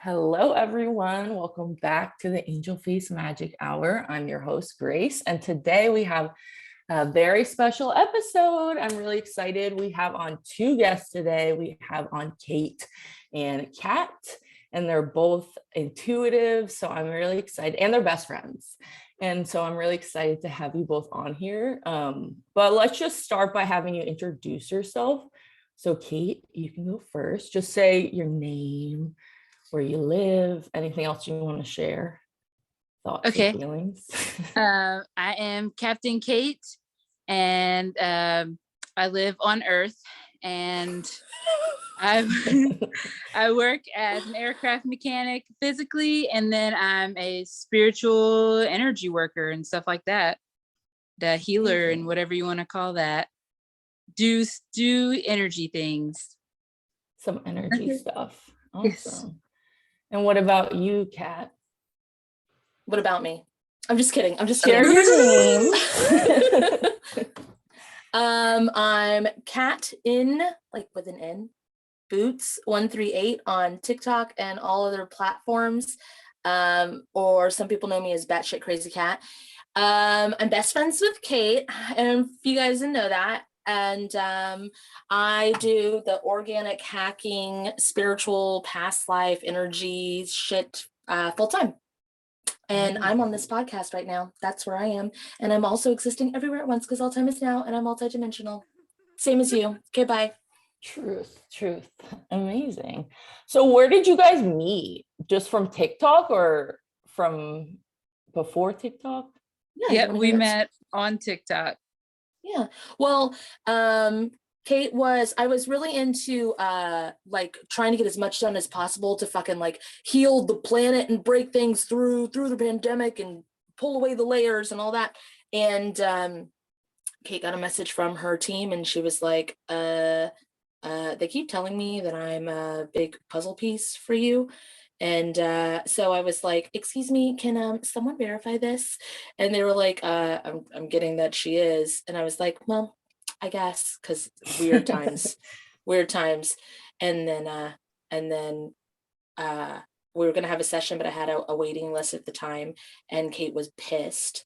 Hello, everyone. Welcome back to the Angel Face Magic Hour. I'm your host, Grace, and today we have a very special episode. I'm really excited. We have on two guests today. We have on Kate and Kat, and they're both intuitive, so I'm really excited, and they're best friends. And so I'm really excited to have you both on here. But let's just start by having you introduce yourself. So Kate, you can go first. Just say your name, where you live, anything else you want to share, thoughts or feelings. I am Captain Kate, and I live on Earth, and I work as an aircraft mechanic physically, and then I'm a spiritual energy worker and stuff like that, the healer and whatever you want to call that. Do energy things. Some energy stuff. Awesome. Yes. And what about you, Kat? What about me? I'm just kidding. Share your name. I'm Kat in, like with an N, Boots 138 on TikTok and all other platforms. Or some people know me as Batshit Crazy Cat. I'm best friends with Kate, and if you guys didn't know that. And I do the organic hacking, spiritual, past life, energy shit full time. And I'm on this podcast right now. That's where I am. And I'm also existing everywhere at once because all time is now, and I'm multidimensional. Same as you. Okay, bye. Truth. Amazing. So where did you guys meet? Just from TikTok or from before TikTok? Yeah, we met on TikTok. Yeah. Well, Kate I was really into like trying to get as much done as possible to fucking like heal the planet and break things through the pandemic and pull away the layers and all that. And Kate got a message from her team, and she was like, they keep telling me that I'm a big puzzle piece for you. And so I was like, excuse me, can someone verify this? And they were like, I'm getting that she is. And I was like, well, I guess, because weird times. And then we were gonna have a session, but I had a waiting list at the time, and Kate was pissed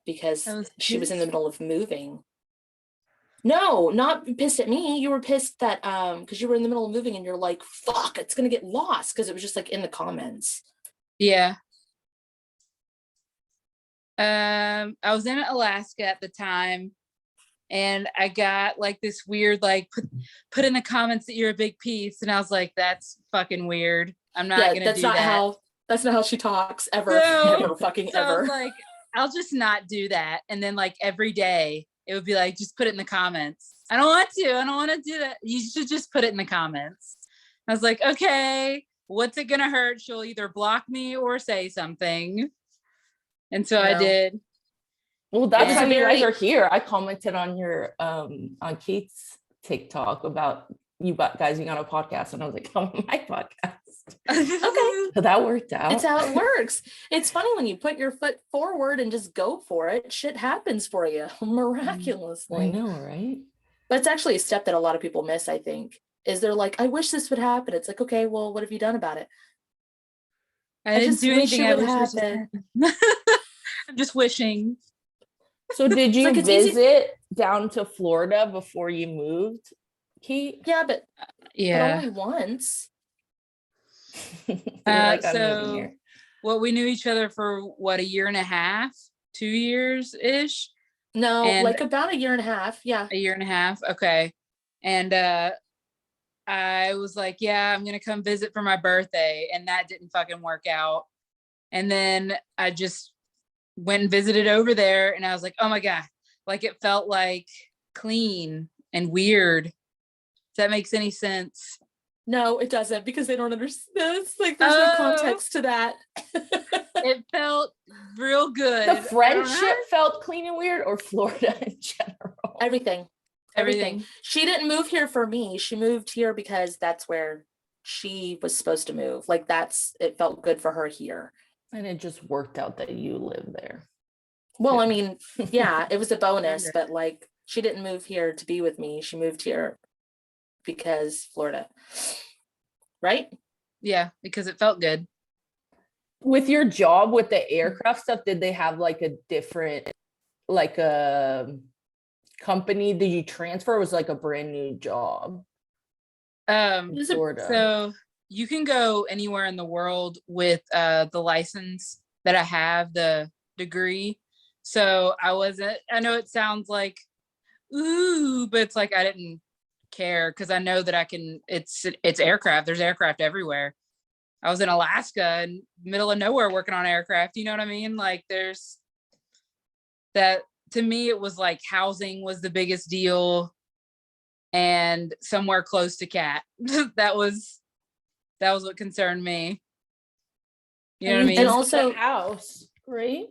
because she was in the middle of moving. No, not pissed at me. You were pissed that because you were in the middle of moving and you're like, fuck, it's gonna get lost, because it was just like in the comments. Yeah. I was in Alaska at the time, and I got like this weird like put in the comments that you're a big piece, and I was like, that's fucking weird. I'm not gonna do that. That's not how she talks ever. No. Ever fucking so ever. I was like, I'll just not do that. And then like every day it would be like, just put it in the comments. I don't want to do that. You should just put it in the comments. I was like, okay, what's it gonna hurt? She'll either block me or say something. And so I did. Well, that's how you guys are here. I commented on your on Kate's TikTok about you guys being on a podcast, and I was like, come on my podcast. Okay. So that worked out. It's how it works. It's funny when you put your foot forward and just go for it, shit happens for you miraculously. I know, right? But it's actually a step that a lot of people miss, I think, is they're like, I wish this would happen. It's like, okay, well, what have you done about it? I didn't do anything. I wish this would happen. I'm just wishing. So did you visit down to Florida before you moved, Kate? Yeah, but only once. So we knew each other for what, a year and a half, 2 years ish? No, like about a year and a half. Yeah. A year and a half. Okay. And I was like, yeah, I'm gonna come visit for my birthday, and that didn't fucking work out. And then I just went and visited over there, and I was like, oh my God, like it felt like clean and weird. If that makes any sense. No, it doesn't, because they don't understand. It's like there's no context to that. It felt real good. The friendship felt clean and weird, or Florida in general? Everything. She didn't move here for me. She moved here because that's where she was supposed to move. Like it felt good for her here. And it just worked out that you live there. Well, I mean, yeah, it was a bonus, but like she didn't move here to be with me. She moved here because Florida. right? Yeah, because it felt good. With your job with the aircraft stuff, did they have like a different, like a company? Did you transfer? Or was it like a brand new job? Sort of. So you can go anywhere in the world with the license that I have, the degree. So I know it sounds like, ooh, but it's like I didn't care because I know that I can, it's aircraft. There's aircraft everywhere. I was in Alaska in middle of nowhere working on aircraft. You know what I mean? Like there's that, to me, it was like housing was the biggest deal and somewhere close to cat. that was what concerned me. You know what I mean? And also- house, right?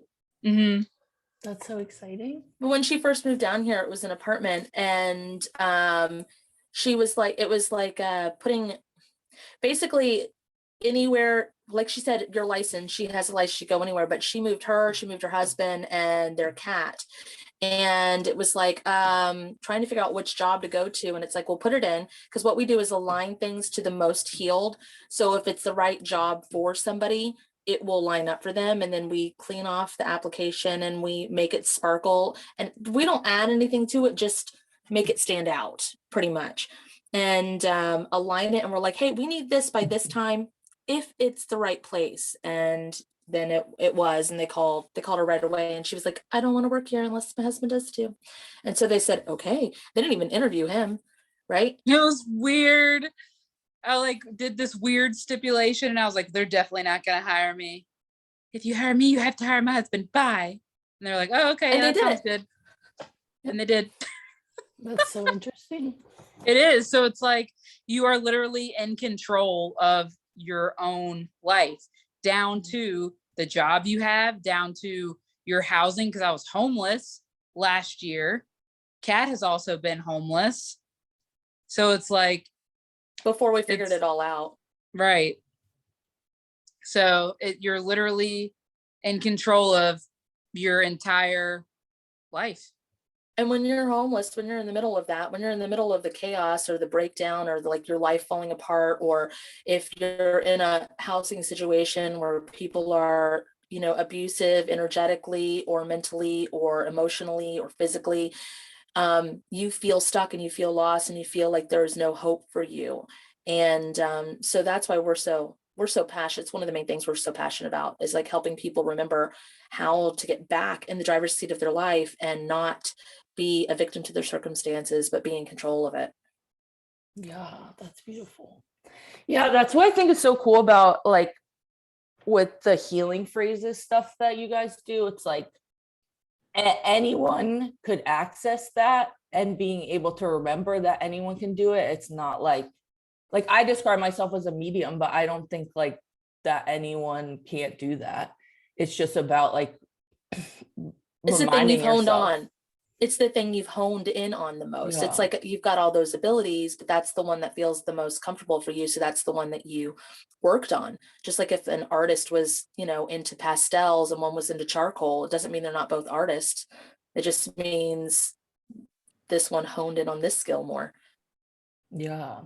Mm-hmm. That's so exciting. But when she first moved down here, it was an apartment, and she was like, it was like putting basically anywhere, like she said, your license, she has a license, she go anywhere, but she moved her husband and their cat. And it was like trying to figure out which job to go to. And it's like, we'll put it in, because what we do is align things to the most healed. So if it's the right job for somebody, it will line up for them. And then we clean off the application and we make it sparkle. And we don't add anything to it, just make it stand out pretty much. And align it. And we're like, hey, we need this by this time, if it's the right place. And then it was, and they called her right away, and she was like, I don't want to work here unless my husband does too. And so they said, okay. They didn't even interview him, right? It was weird. I like did this weird stipulation and I was like, they're definitely not gonna hire me. If you hire me, you have to hire my husband. Bye. And they're like, oh, okay, And yeah, they that did sounds it. good. And they did. That's so interesting. It is. So it's like you are literally in control of your own life, down to the job you have, down to your housing. Because I was homeless last year. Kat has also been homeless. So it's like, Before we figured it all out. right. So you're literally in control of your entire life. And when you're homeless, when you're in the middle of that, when you're in the middle of the chaos or the breakdown or like your life falling apart, or if you're in a housing situation where people are, you know, abusive energetically or mentally or emotionally or physically, you feel stuck and you feel lost and you feel like there is no hope for you. And so that's why we're so passionate. It's one of the main things we're so passionate about, is like helping people remember how to get back in the driver's seat of their life and not be a victim to their circumstances, but be in control of it. Yeah, that's beautiful. Yeah, that's what I think is so cool about, like, with the healing phrases stuff that you guys do. It's like anyone could access that, and being able to remember that anyone can do it. It's not like I describe myself as a medium, but I don't think like that anyone can't do that. It's just about like It's the thing you've honed yourself. on. It's the thing you've honed in on the most. It's Yeah. like you've got all those abilities, but that's the one that feels the most comfortable for you. So that's the one that you worked on. Just like if an artist was, you know, into pastels and one was into charcoal, it doesn't mean they're not both artists. It just means this one honed in on this skill more. Yeah.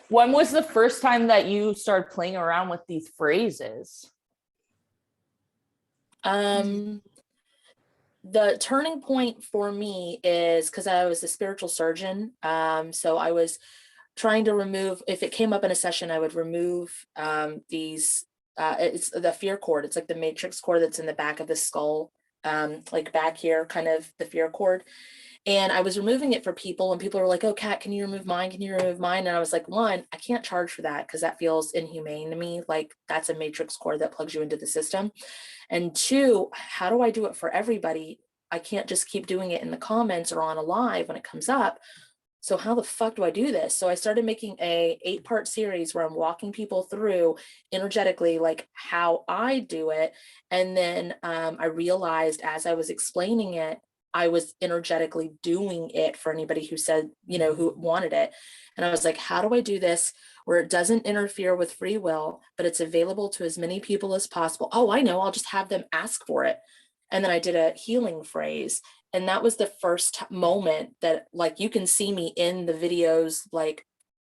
When was the first time that you started playing around with these phrases? The turning point for me is because I was a spiritual surgeon. So I was trying to remove, if it came up in a session, I would remove these, it's the fear cord. It's like the matrix cord that's in the back of the skull, like back here, kind of the fear cord. And I was removing it for people, and people were like, oh, Kat, can you remove mine? Can you remove mine? And I was like, one, I can't charge for that because that feels inhumane to me. Like that's a matrix cord that plugs you into the system. And two, how do I do it for everybody? I can't just keep doing it in the comments or on a live when it comes up. So how the fuck do I do this? So I started making a 8-part series where I'm walking people through energetically, like how I do it. And then I realized as I was explaining it, I was energetically doing it for anybody who said, you know, who wanted it. And I was like, how do I do this where it doesn't interfere with free will, but it's available to as many people as possible? Oh, I know, I'll just have them ask for it. And then I did a healing phrase. And that was the first moment that, like, you can see me in the videos, like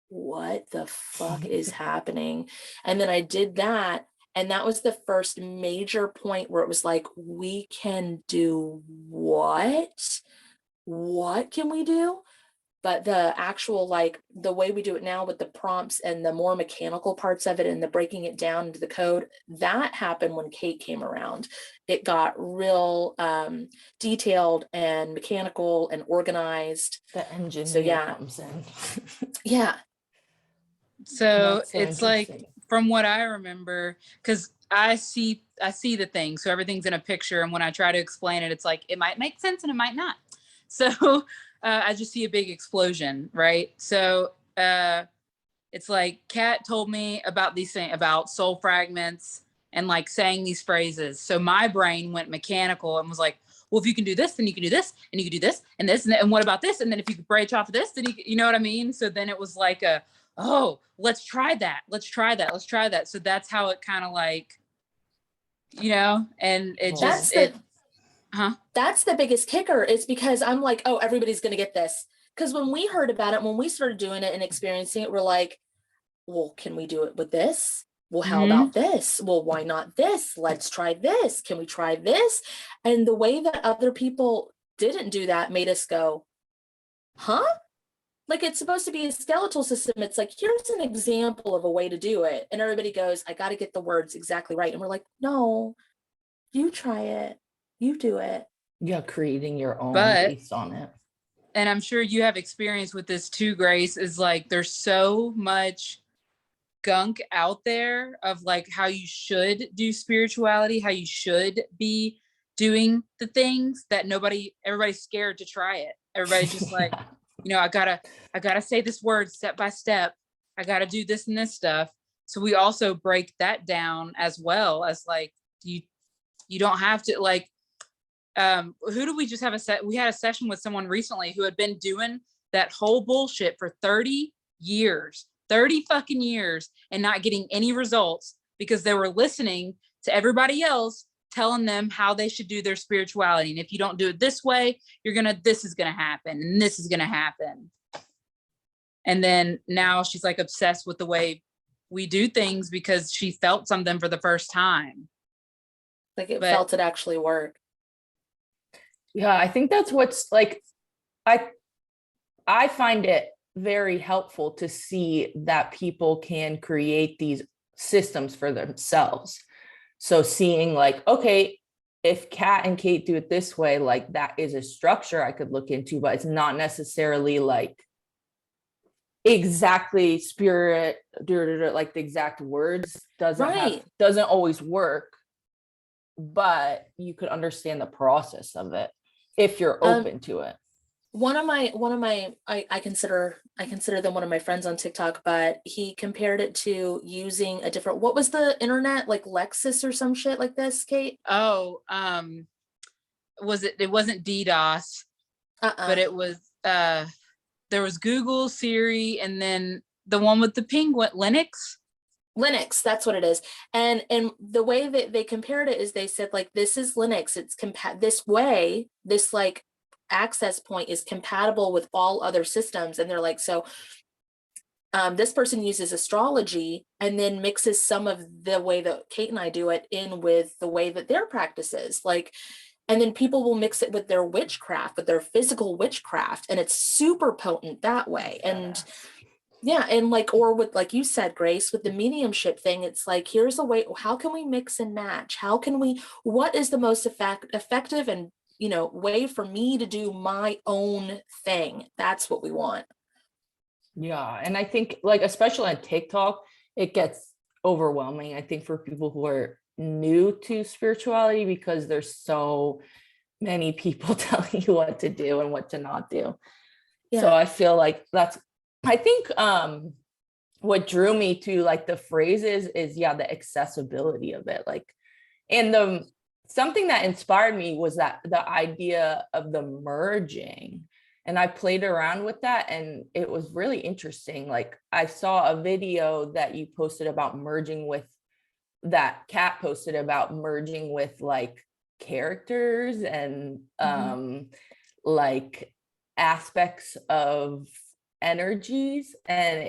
what the fuck is happening? And then I did that. And that was the first major point where it was like, we can do what? What can we do? But the actual, like the way we do it now with the prompts and the more mechanical parts of it and the breaking it down into the code, that happened when Kate came around. It got real detailed and mechanical and organized. The engineer So yeah. comes in. Yeah. So That's so it's like, interesting. from what I remember, because I see the thing, so everything's in a picture, and when I try to explain it, it's like it might make sense and it might not. So I just see a big explosion, right? So it's like Kat told me about these things about soul fragments and like saying these phrases. So my brain went mechanical and was like, well, if you can do this, then you can do this, and you can do this, and what about this? And then if you could branch off of this, then you know what I mean? So then it was like oh, let's try that. Let's try that. Let's try that. So that's how it kind of like, and it just, that's the biggest kicker, is because I'm like, oh, everybody's going to get this. Because when we heard about it, when we started doing it and experiencing it, we're like, well, can we do it with this? Well, how about this? Well, why not this? Let's try this. Can we try this? And the way that other people didn't do that made us go, huh? Like, it's supposed to be a skeletal system. It's like, here's an example of a way to do it. And everybody goes, I got to get the words exactly right. And we're like, no, you try it. You do it. Yeah, creating your own But based on it. and I'm sure you have experience with this too, Grace, is like there's so much gunk out there of like how you should do spirituality, how you should be doing the things that everybody's scared to try it. Everybody's just like, I gotta say this word step by step. I gotta do this and this stuff. So we also break that down as well as like, you don't have to like, who do we just have we had a session with someone recently who had been doing that whole bullshit for 30 fucking years and not getting any results because they were listening to everybody else telling them how they should do their spirituality. And if you don't do it this way, this is gonna happen and this is gonna happen. And then now she's like obsessed with the way we do things because she felt something for the first time. Like felt it actually work. Yeah, I think that's what's like, I find it very helpful to see that people can create these systems for themselves. So seeing like, okay, if Kat and Kate do it this way, like that is a structure I could look into, but it's not necessarily like exactly spirit, like the exact words doesn't always work, but you could understand the process of it if you're open to it. One of my I consider them one of my friends on TikTok, but he compared it to using a different, what was the internet, like Lexus or some shit like this, Kate? Oh, it wasn't DDoS, but it was there was Google, Siri, and then the one with the penguin, Linux, that's what it is. And the way that they compared it is they said like, this is Linux, it's this way, this like access point is compatible with all other systems. And they're like, so this person uses astrology and then mixes some of the way that Kate and I do it in with the way that their practices, like, and then people will mix it with their witchcraft, with their physical witchcraft, and it's super potent that way. And yeah, and like, or with, like you said, Grace, with the mediumship thing, it's like, here's a way, how can we mix and match? What is the most effective and, way for me to do my own thing? That's what we want. Yeah. And I think like, especially on TikTok, it gets overwhelming, I think, for people who are new to spirituality, because there's so many people telling you what to do and what to not do. Yeah. So I feel like I think what drew me to like the phrases is the accessibility of it. Like, and something that inspired me was that the idea of the merging. And I played around with that and it was really interesting. Like I saw a video that you posted about merging with, that Kat posted about merging with like characters and like aspects of energies, and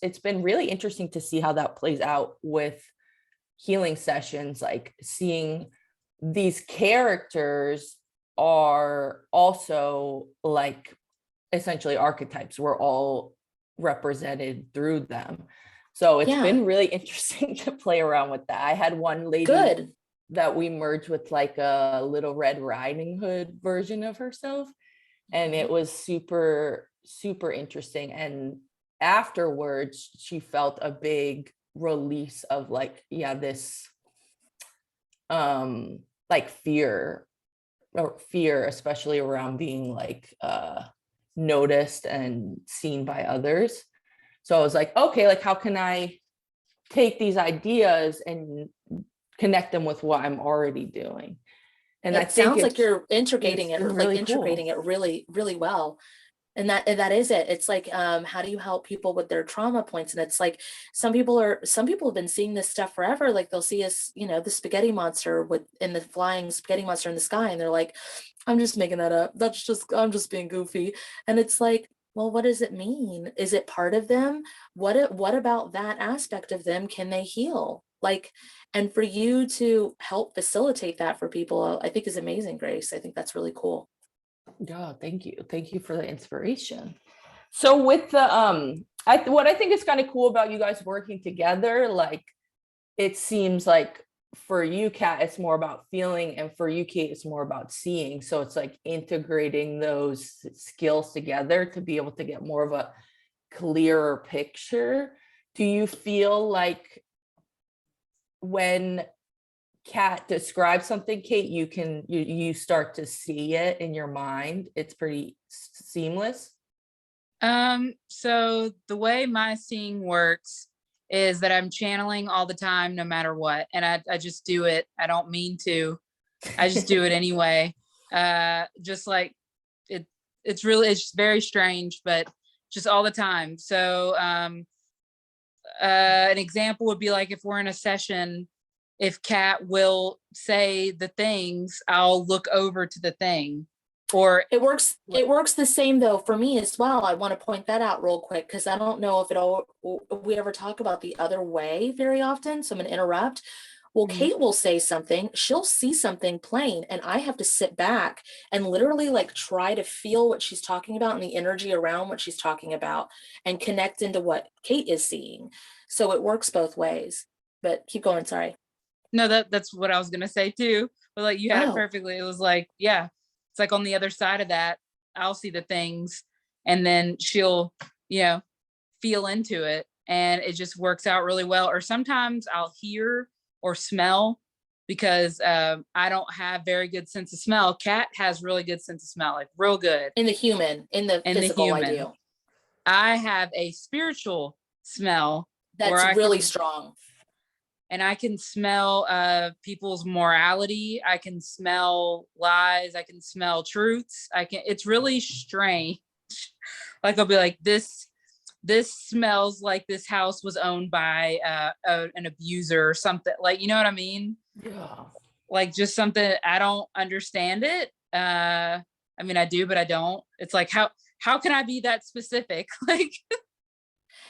it's been really interesting to see how that plays out with healing sessions, like seeing these characters are also like essentially archetypes. We're all represented through them. So it's been really interesting to play around with that. I had one lady that we merged with like a little Red Riding Hood version of herself. And it was super, super interesting. And afterwards, she felt a big release of like, this like fear, especially around being like noticed and seen by others. So I was like, okay, like how can I take these ideas and connect them with what I'm already doing? And I think sounds like you're integrating it, really integrating it really, really well. And that is it. It's like, how do you help people with their trauma points? And it's like, some people have been seeing this stuff forever. Like they'll see us, the spaghetti monster in the flying spaghetti monster in the sky. And they're like, I'm just making that up. I'm just being goofy. And it's like, well, what does it mean? Is it part of them? What about that aspect of them can they heal? Like, and for you to help facilitate that for people, I think is amazing, Grace. I think that's really cool. Yeah, thank you for the inspiration. So with the what I think is kind of cool about you guys working together, like it seems like for you, Kat, it's more about feeling, and for you, Kate, it's more about seeing. So it's like integrating those skills together to be able to get more of a clearer picture. Do you feel like when Kat describes something, Kate, you start to see it in your mind? It's pretty seamless. So the way my seeing works is that I'm channeling all the time, no matter what. And I just do it. I don't mean to, I just do it anyway. Just like it's just very strange, but just all the time. So, an example would be like, if we're in a session, if Kat will say the things, I'll look over to the thing. Or it works the same though for me as well. I want to point that out real quick because I don't know if we ever talk about the other way very often. So I'm going to interrupt. Well, Kate will say something, she'll see something plain, and I have to sit back and literally like try to feel what she's talking about and the energy around what she's talking about and connect into what Kate is seeing. So it works both ways. But keep going, sorry. No, that's what I was gonna say too. But like you had it perfectly. It was like, it's like on the other side of that, I'll see the things and then she'll, feel into it, and it just works out really well. Or sometimes I'll hear or smell because I don't have very good sense of smell. Kat has really good sense of smell, like real good. In the physical, I do. I have a spiritual smell that's really strong. And I can smell people's morality. I can smell lies. I can smell truths. It's really strange. Like I'll be like, this smells like this house was owned by an abuser or something. Like, you know what I mean? Yeah. Like just something, I don't understand it. I mean, I do, but I don't. It's like, how can I be that specific? Like,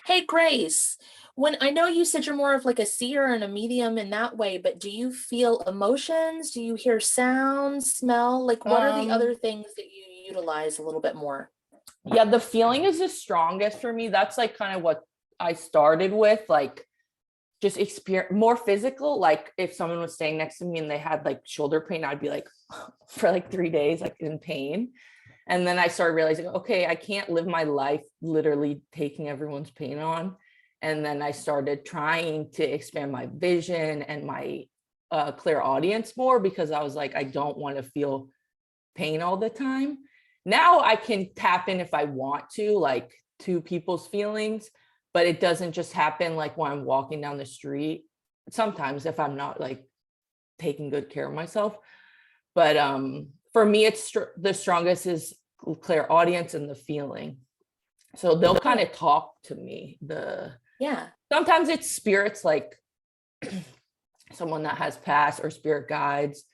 hey, Grace, when I know you said you're more of like a seer and a medium in that way, but do you feel emotions? Do you hear sounds, smell? Like what are the other things that you utilize a little bit more? Yeah, the feeling is the strongest for me. That's like kind of what I started with, like just experience more physical. Like if someone was staying next to me and they had like shoulder pain, I'd be like for like 3 days, like in pain. And then I started realizing, okay, I can't live my life literally taking everyone's pain on. And then I started trying to expand my vision and my clear audience more, because I was like, I don't want to feel pain all the time. Now I can tap in if I want to, like to people's feelings, but it doesn't just happen like when I'm walking down the street. Sometimes if I'm not like taking good care of myself. But for me, it's the strongest is clear audience and the feeling. So they'll kind of talk to me. Sometimes it's spirits, like someone that has passed, or spirit guides.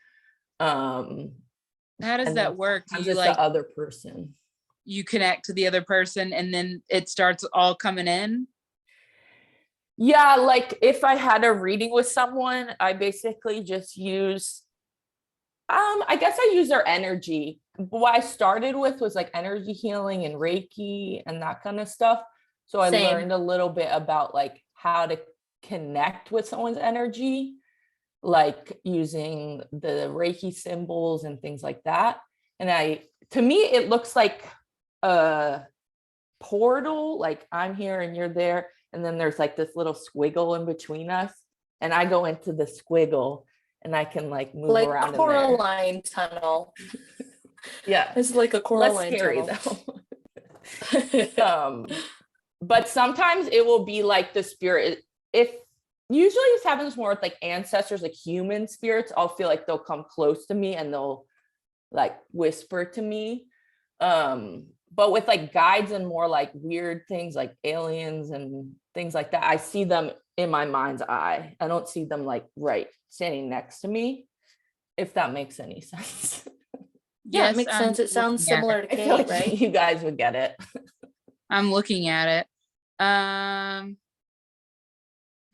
how does that work? Do you like the other person? you connect to the other person and then it starts all coming in? Yeah, like if I had a reading with someone, I basically just use I guess I use their energy. What I started with was like energy healing and Reiki and that kind of stuff. So I Same. learned a little bit about like how to connect with someone's energy, like using the Reiki symbols and things like that. And to me, it looks like a portal, like I'm here and you're there. And then there's like this little squiggle in between us. And I go into the squiggle and I can like move like around Coraline tunnel. Yeah. It's like a Less Coraline scary tunnel. though. But sometimes it will be like the spirit. If usually this happens more with like ancestors, like human spirits, I'll feel like they'll come close to me and they'll like whisper to me. But with like guides and more like weird things like aliens and things like that, I see them in my mind's eye. I don't see them like right standing next to me, if that makes any sense. Yeah, Yes, it makes I'm sense. It sounds looking at similar to I feel Kate, like right? you guys would get it. I'm looking at it.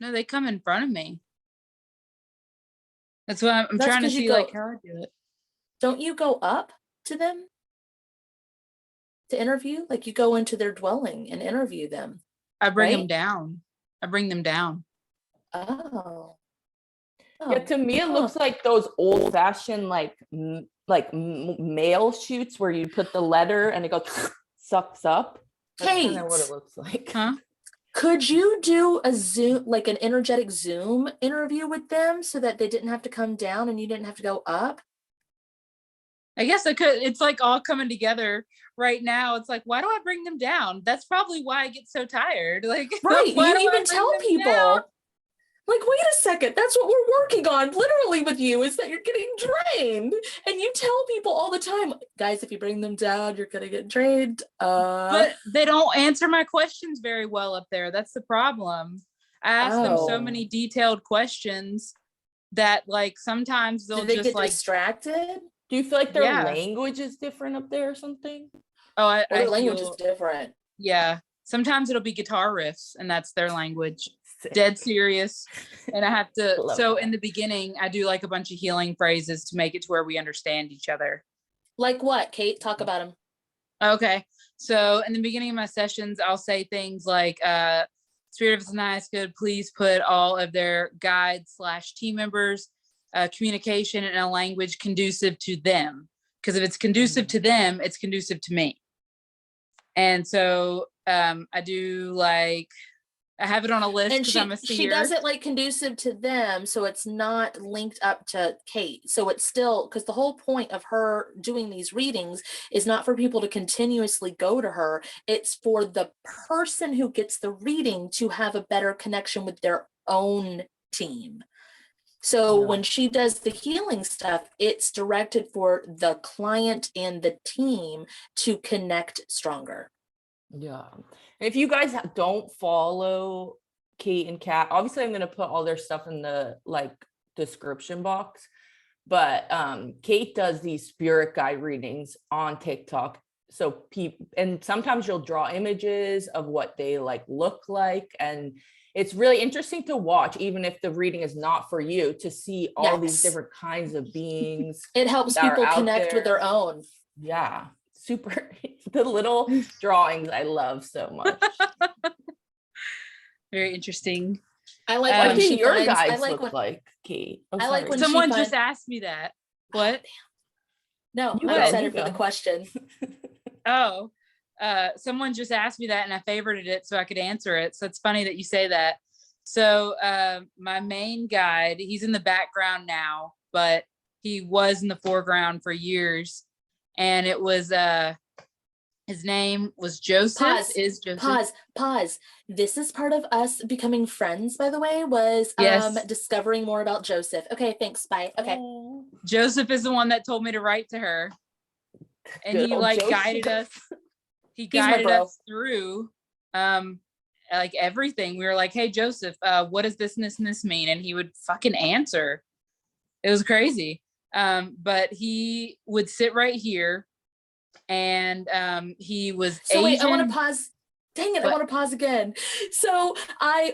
No, they come in front of me. That's why I'm That's trying to 'cause you see go- like how I do it. Don't you go up to them to interview? Like you go into their dwelling and interview them. I bring them Right? down. I bring them down. Oh. Yeah, to me it looks like those old fashioned like mail chutes where you put the letter and it goes sucks up. That's kind of what it Kate. looks like. Huh? Could you do a Zoom, like an energetic Zoom interview with them so that they didn't have to come down and you didn't have to go up? I guess I could. It's like all coming together right now. It's like, why do I bring them down? That's probably why I get so tired. Like, Right. why do You I even bring tell them people, down? like, wait a second, that's what we're working on literally with you, is that you're getting drained. And you tell people all the time, guys, if you bring them down, you're gonna get drained. But they don't answer my questions very well up there. That's the problem. I ask them so Oh. many detailed questions that like sometimes they'll Do they just get like, distracted? Do you feel like their Yeah. language is different up there or something? oh, Or I their language is feel, different? yeah. Sometimes it'll be guitar riffs and that's their language. Dead serious. And I have to, Love so that. in the beginning, I do like a bunch of healing phrases to make it to where we understand each other. Like what, Kate? Talk about them. Okay. So in the beginning of my sessions, I'll say things like, Spirit of the Nice Good, please put all of their guides / team members communication in a language conducive to them. Because if it's conducive to them, it's conducive to me. And so I do like, I have it on a list And because I'm a she seer. does it like conducive to them, so it's not linked up to Kate. So it's still, because the whole point of her doing these readings is not for people to continuously go to her. It's for the person who gets the reading to have a better connection with their own team. So Yeah. when she does the healing stuff, it's directed for the client and the team to connect stronger. Yeah. If you guys don't follow Kate and Kat, obviously I'm gonna put all their stuff in the like description box. But Kate does these spirit guide readings on TikTok. So people, and sometimes you'll draw images of what they like look like, and it's really interesting to watch, even if the reading is not for you, to see all these Yes. different kinds of beings. It helps that are people out connect with there. their own. Yeah, super. The little drawings I love so much. Very interesting. I like What when do she your finds, guys I like look when, like, Kate? Oh, I like sorry. when Someone she just find- asked me that. What? no, You I'm go, excited you for the go. question. Oh, someone just asked me that and I favorited it so I could answer it. So it's funny that you say that. So my main guide, he's in the background now, but he was in the foreground for years. And it was his name was Joseph. Pause, Is Joseph. Pause. This is part of us becoming friends, by the way, was Yes. discovering more about Joseph. Okay, thanks. Bye. Okay. Oh, Joseph is the one that told me to write to her. And good he old like Joseph. guided us. He He's my guided bro. us through like everything. We were like, hey Joseph, what does this and this and this mean? And he would fucking answer. It was crazy. But he would sit right here and he was So wait, I want Asian. to pause. Dang it, I What? want to pause again. So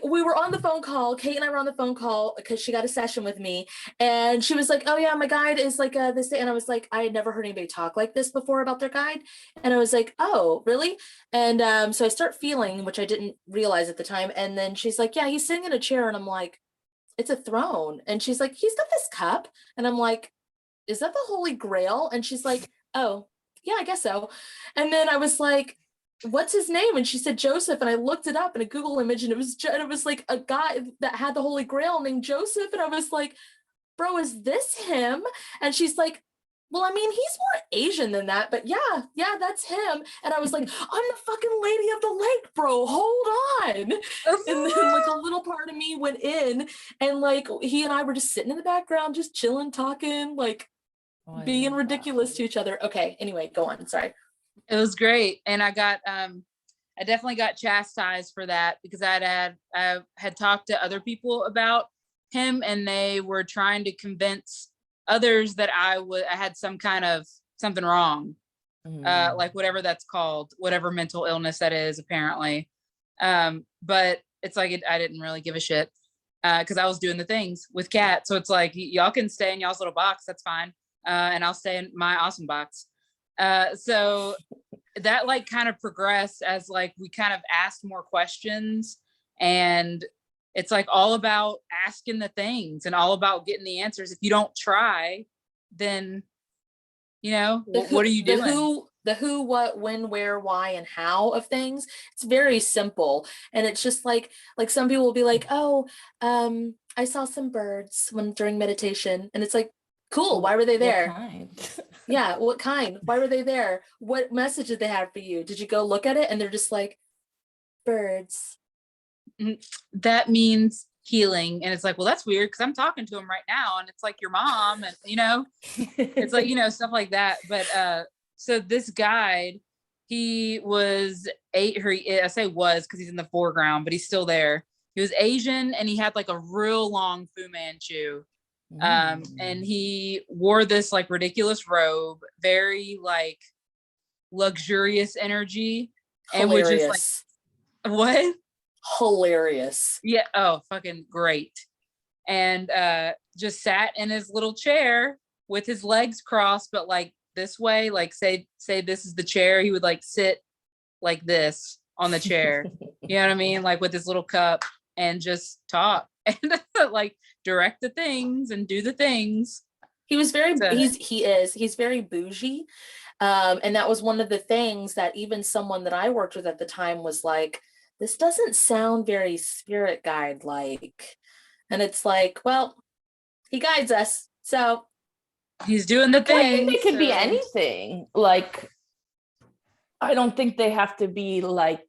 we were on the phone call. Kate and I were on the phone call because she got a session with me, and she was like, "Oh yeah, my guide is like this," and I was like, I had never heard anybody talk like this before about their guide, and I was like, "Oh, really?" And so I start feeling, which I didn't realize at the time, and then she's like, "Yeah, he's sitting in a chair," and I'm like, "It's a throne," and she's like, "He's got this cup," and I'm like, "Is that the Holy Grail?" And she's like, "Oh, yeah, I guess so." And then I was like, "What's his name?" And she said Joseph, and I looked it up in a Google image, and it was like a guy that had the Holy Grail named Joseph, and I was like, "Bro, is this him?" And she's like, "Well, I mean, he's more Asian than that, but yeah, that's him." And I was like, "I'm the fucking Lady of the Lake, bro. Hold on." And then like a little part of me went in, and like he and I were just sitting in the background, just chilling, talking, like Oh, I being love ridiculous that. to each other. Okay, anyway, go on. Sorry. It was great, and I definitely got chastised for that because I had talked to other people about him, and they were trying to convince others that I had some kind of something wrong, like whatever that's called, whatever mental illness that is, apparently. But it's like I didn't really give a shit because I was doing the things with Kat. So it's like y'all can stay in y'all's little box, that's fine, and I'll stay in my awesome box. So that like kind of progressed as like we kind of asked more questions, and it's like all about asking the things and all about getting the answers. If you don't try, then what are you doing? The who, what, when, where, why, and how of things. It's very simple, and it's just like some people will be like, "Oh, I saw some birds when during meditation," and it's like, cool. Why were they there? What kind? Yeah, what kind? Why were they there? What message did they have for you? Did you go look at it? And they're just like, birds. That means healing. And it's like, well, that's weird because I'm talking to him right now, and it's like your mom, and it's like stuff like that. But so this guide, he was I say was because he's in the foreground, but he's still there. He was Asian, and he had like a real long Fu Manchu. And he wore this like ridiculous robe, very like luxurious energy, and Hilarious. would just like, what? Hilarious. Yeah. Oh, fucking great. And just sat in his little chair with his legs crossed, but like this way, like say this is the chair. He would like sit like this on the chair. You know what I mean? Like with his little cup, and just talk and like direct the things and do the things. He was very So, he's very bougie. And that was one of the things that even someone that I worked with at the time was like, this doesn't sound very spirit guide like. And it's like, well, he guides us. So he's doing the I thing. think they could be anything. Like, I don't think they have to be like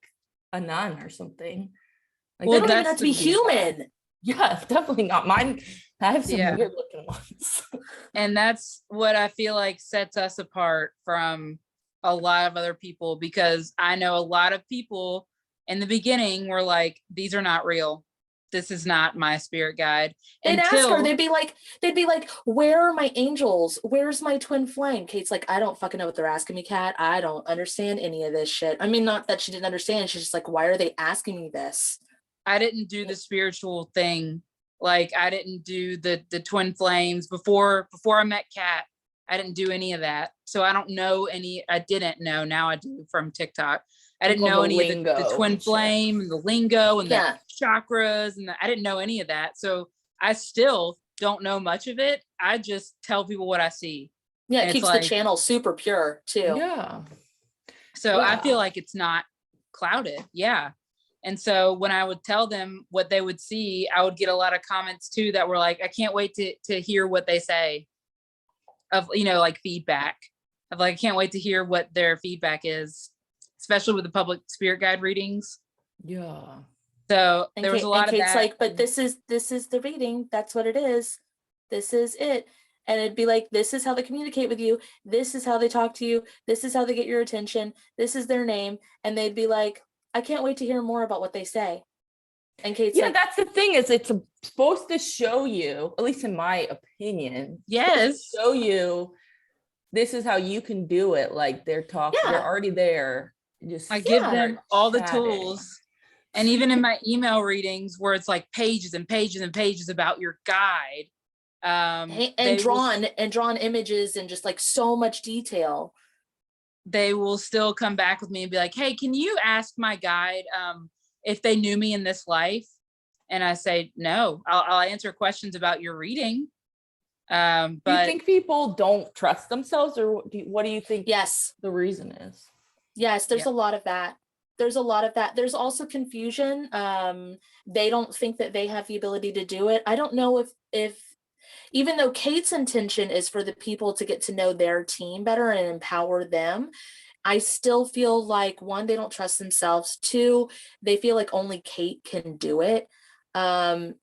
a nun or something. Like, they Well, don't even that's have to be could be that. human. Yeah, definitely not mine. I have some Yeah. weird looking ones. And that's what I feel like sets us apart from a lot of other people, because I know a lot of people in the beginning were like, these are not real. This is not my spirit guide. They'd ask her, they'd be like, where are my angels? Where's my twin flame? Kate's like, I don't fucking know what they're asking me, Kat. I don't understand any of this shit. I mean, not that she didn't understand. She's just like, why are they asking me this? I didn't do the spiritual thing. Like I didn't do the twin flames before I met Kat. I didn't do any of that. So I don't know any, I didn't know, now I do from TikTok. I didn't know any of the twin flame and the lingo and the chakras, and I didn't know any of that. So I still don't know much of it. I just tell people what I see. Yeah, it keeps the channel super pure too. Yeah. So I feel like it's not clouded. Yeah. And so when I would tell them what they would see, I would get a lot of comments too that were like, I can't wait to hear what they say, of, like feedback of like, I can't wait to hear what their feedback is, especially with the public spirit guide readings. Yeah. So there was a lot of Kate's that. like, but this is the reading. That's what it is. This is it. And it'd be like, this is how they communicate with you. This is how they talk to you. This is how they get your attention. This is their name. And they'd be like, I can't wait to hear more about what they say. And Kate's like, that's the thing, is it's supposed to show you, at least in my opinion, yes, show you this is how you can do it. Like they're Yeah. already there. Just I give Yeah. them all the chatting. tools. And even in my email readings where it's like pages and pages and pages about your guide. And drawn images and just like so much detail. They will still come back with me and be like, hey, can you ask my guide if they knew me in this life? And I say, no, I'll answer questions about your reading. But do you think people don't trust themselves, or what do you think Yes. the reason is? Yes, there's a lot of that. There's a lot of that. There's also confusion. They don't think that they have the ability to do it. I don't know if even though Kate's intention is for the people to get to know their team better and empower them, I still feel like, one, they don't trust themselves. Two, they feel like only Kate can do it. And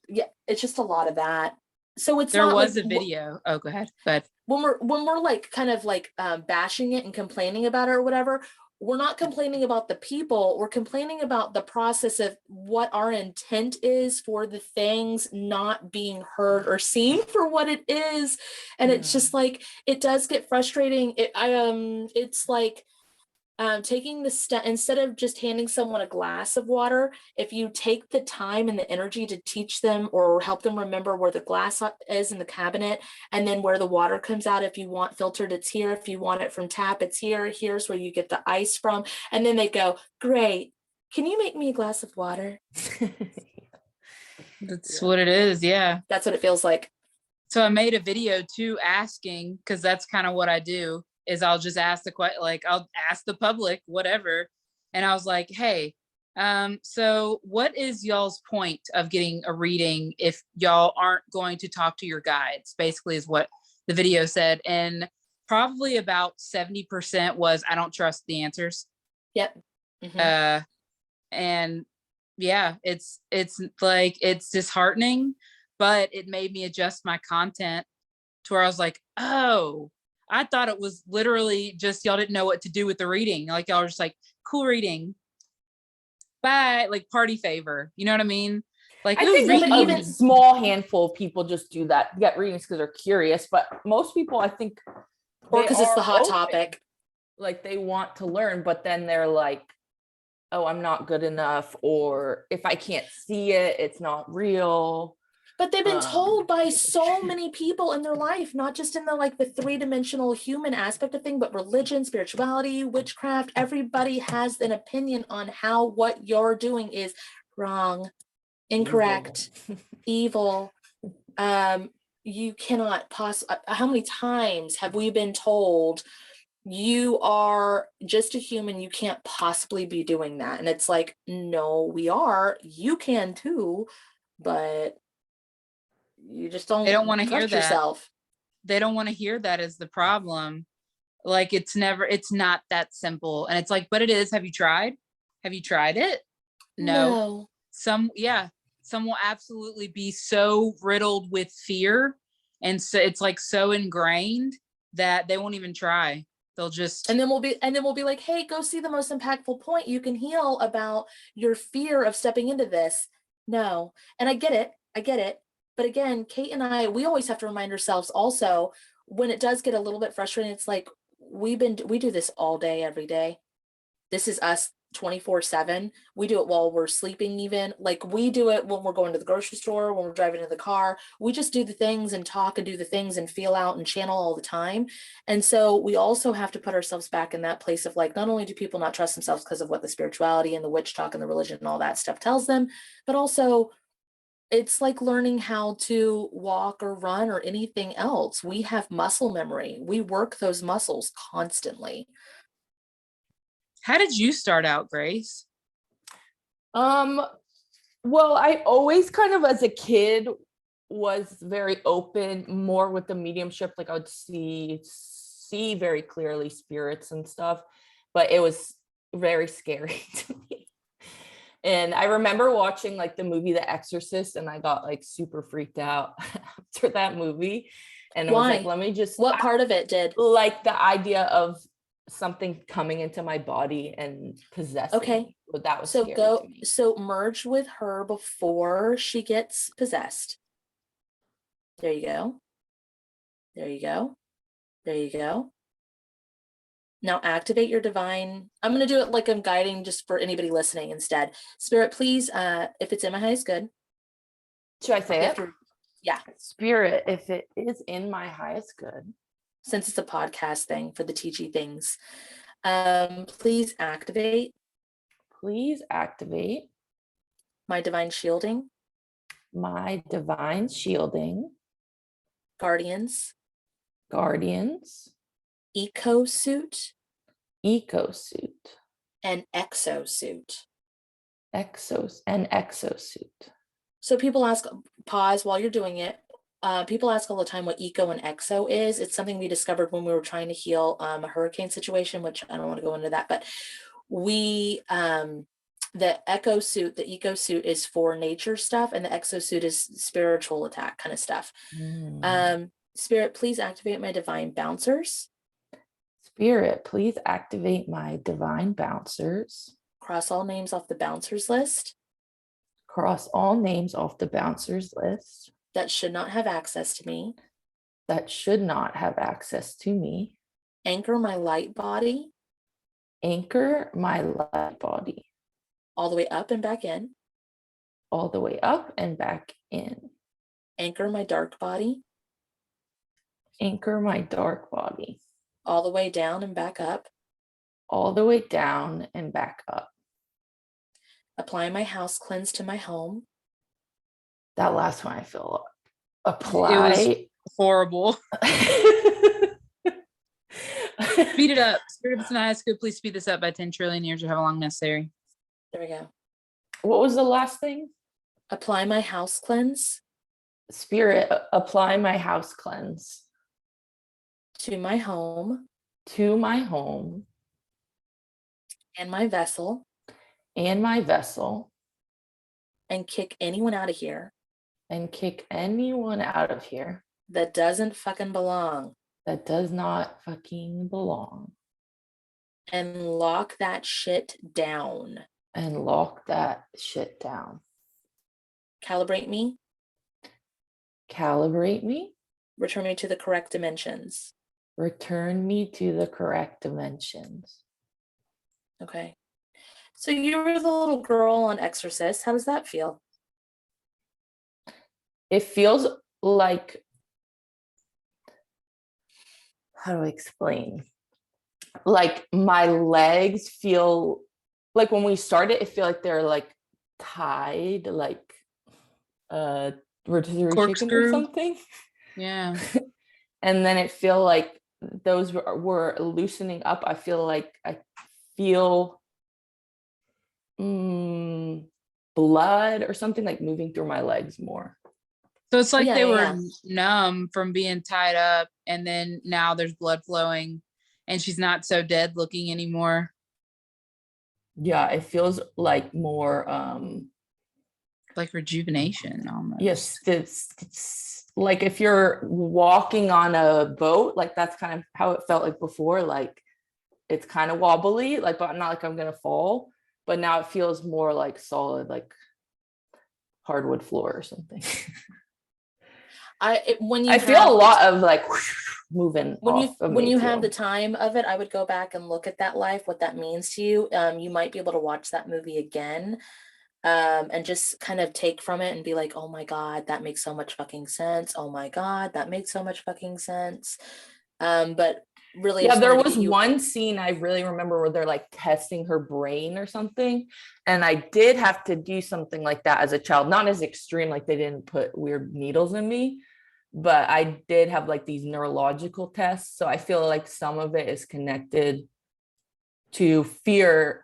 yeah, it's just a lot of that. So it's there not was like a video. Oh, go ahead. But when we're like kind of like bashing it and complaining about it or whatever, we're not complaining about the people, we're complaining about the process of what our intent is for the things not being heard or seen for what it is. And it's just like, it does get frustrating. It's like taking the step, instead of just handing someone a glass of water, if you take the time and the energy to teach them or help them remember where the glass is in the cabinet, and then where the water comes out. If you want filtered, it's here. If you want it from tap, it's here. Here's where you get the ice from. And then they go, great, can you make me a glass of water? that's what it is. Yeah. That's what it feels like. So I made a video too, asking, because that's kind of what I do, is I'll just ask the question, like I'll ask the public, whatever. And I was like, hey, so what is y'all's point of getting a reading if y'all aren't going to talk to your guides? Basically is what the video said. And probably about 70% was, I don't trust the answers. Yep. Mm-hmm. And yeah, it's like, it's disheartening, but it made me adjust my content to where I was like, oh, I thought it was literally just y'all didn't know what to do with the reading. Like y'all were just like, cool reading, bye, like party favor. You know what I mean? Like I think even a small handful of people just do that, get readings because they're curious. But most people, I think, or because it's the hot open. topic. Like they want to learn, but then they're like, oh, I'm not good enough, or if I can't see it, it's not real. But they've been told by so many people in their life, not just in the like the three-dimensional human aspect of thing, but religion, spirituality, witchcraft. Everybody has an opinion on how what you're doing is wrong, incorrect, evil. You cannot possibly. How many times have we been told you are just a human, you can't possibly be doing that? And it's like, no, we are. You can too, but you just don't. They don't want to hear trust that. yourself. They don't want to hear that is the problem. Like it's not that simple. And it's like, but it is. Have you tried? Have you tried it? No. Some will absolutely be so riddled with fear. And so it's like so ingrained that they won't even try. They'll just, and then we'll be like, hey, go see the most impactful point you can heal about your fear of stepping into this. No. And I get it. But again, Kate and I, we always have to remind ourselves also, when it does get a little bit frustrating, it's like, we do this all day, every day. This is us 24/7. We do it while we're sleeping, even. Like we do it when we're going to the grocery store, when we're driving in the car. We just do the things and talk and do the things and feel out and channel all the time. And so we also have to put ourselves back in that place of like, not only do people not trust themselves because of what the spirituality and the witch talk and the religion and all that stuff tells them, but also it's like learning how to walk or run or anything else. We have muscle memory. We work those muscles constantly. how did you start out, Grace? Well, I always kind of as a kid was very open, more with the mediumship. Like I would see very clearly spirits and stuff, but it was very scary to me. And I remember watching like the movie The Exorcist, and I got like super freaked out after that movie. And I was like, let me just. What part of it did? Like the idea of something coming into my body and possessing me. But that was scary to me. So merge with her before she gets possessed. There you go. There you go. Now activate your divine. I'm going to do it like I'm guiding just for anybody listening instead. Spirit, please, if it's in my highest good. Should I say it? Yeah. Spirit, if it is in my highest good. Since it's a podcast thing for the teachy things, please activate. Please activate. My divine shielding. My divine shielding. Guardians. Guardians. Eco-suit. Eco-suit. And exosuit. Exosuit. So people ask, pause while you're doing it. People ask all the time what eco and exo is. It's something we discovered when we were trying to heal a hurricane situation, which I don't want to go into that, but we, the eco suit is for nature stuff, and the exosuit is spiritual attack kind of stuff. Spirit, please activate my divine bouncers. Spirit, please activate my divine bouncers. Cross all names off the bouncers list. Cross all names off the bouncers list. That should not have access to me. That should not have access to me. Anchor my light body. Anchor my light body. All the way up and back in. All the way up and back in. Anchor my dark body. Anchor my dark body. All the way down and back up. All the way down and back up. Apply my house cleanse to my home. That last one I feel apply. It was horrible. Speed it up. Spirit of the highest good, please speed this up by 10 trillion years or however long necessary. There we go. What was the last thing? Apply my house cleanse. Spirit, apply my house cleanse. To my home. To my home. And my vessel. And my vessel. And kick anyone out of here. And kick anyone out of here. That doesn't fucking belong. That does not fucking belong. And lock that shit down. And lock that shit down. Calibrate me. Calibrate me. Return me to the correct dimensions. Return me to the correct dimensions. Okay. So you were the little girl on Exorcist. How does that feel? It feels like, how do I explain? Like my legs feel like when we started, it feel like they're like tied, like rotisserie chicken or something. Yeah. And then it feel like those were loosening up. I feel like I feel blood or something like moving through my legs more. So it's like they were numb from being tied up, and then now there's blood flowing and she's not so dead looking anymore. Yeah, it feels like more like rejuvenation almost. Yes, it's like if you're walking on a boat, like that's kind of how it felt like before. Like it's kind of wobbly, like, but not like I'm gonna fall. But now it feels more like solid, like hardwood floor or something. I feel a lot of like moving when you have the time of it. I would go back and look at that life, what that means to you. You might be able to watch that movie again, and just kind of take from it and be like, oh my God, that makes so much fucking sense. Oh my God, that makes so much fucking sense. But really, yeah, there was one scene I really remember where they're like testing her brain or something, and I did have to do something like that as a child. Not as extreme, like they didn't put weird needles in me, but I did have like these neurological tests. So I feel like some of it is connected to fear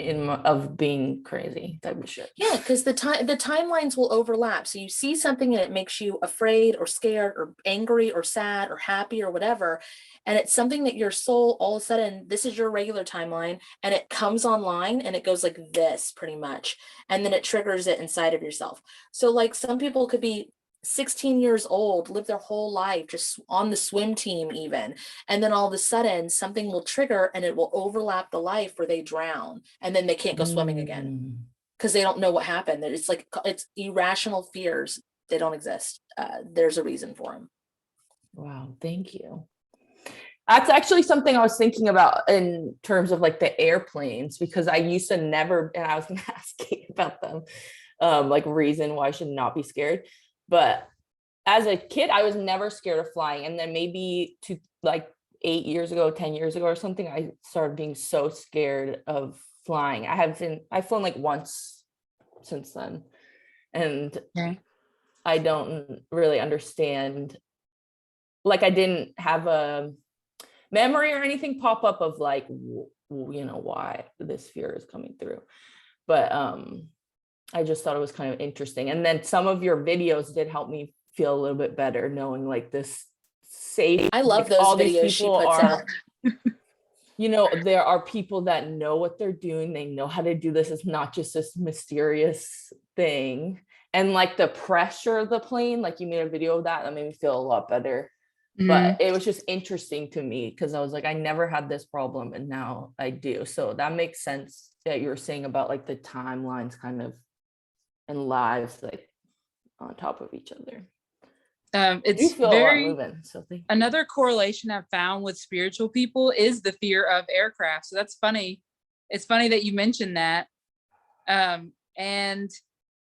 of being crazy type of shit. Yeah, because the timelines will overlap. So you see something and it makes you afraid or scared or angry or sad or happy or whatever, and it's something that your soul, all of a sudden, this is your regular timeline, and it comes online and it goes like this pretty much, and then it triggers it inside of yourself. So like some people could be 16 years old, live their whole life just on the swim team even, and then all of a sudden something will trigger and it will overlap the life where they drown, and then they can't go swimming again because they don't know what happened. It's like, it's irrational fears. They don't exist. There's a reason for them. Wow, thank you. That's actually something I was thinking about in terms of like the airplanes, because I used to never, and I was gonna ask Kate about them, like reason why I should not be scared. But as a kid, I was never scared of flying. And then maybe to like 8 years ago, 10 years ago or something, I started being so scared of flying. I've flown like once since then. And Okay. I don't really understand. Like I didn't have a memory or anything pop up of like, why this fear is coming through. But I just thought it was kind of interesting. And then some of your videos did help me feel a little bit better, knowing like this safe. I love like, those all these videos she people puts are, out. There are people that know what they're doing. They know how to do this. It's not just this mysterious thing. And like the pressure of the plane, like you made a video of that made me feel a lot better. But it was just interesting to me because I was like, I never had this problem and now I do. So that makes sense that you were saying about like the timelines kind of and lives like on top of each other. You It's feel a lot moving. So another correlation I've found with spiritual people is the fear of aircraft. So that's funny. It's funny that you mentioned that. And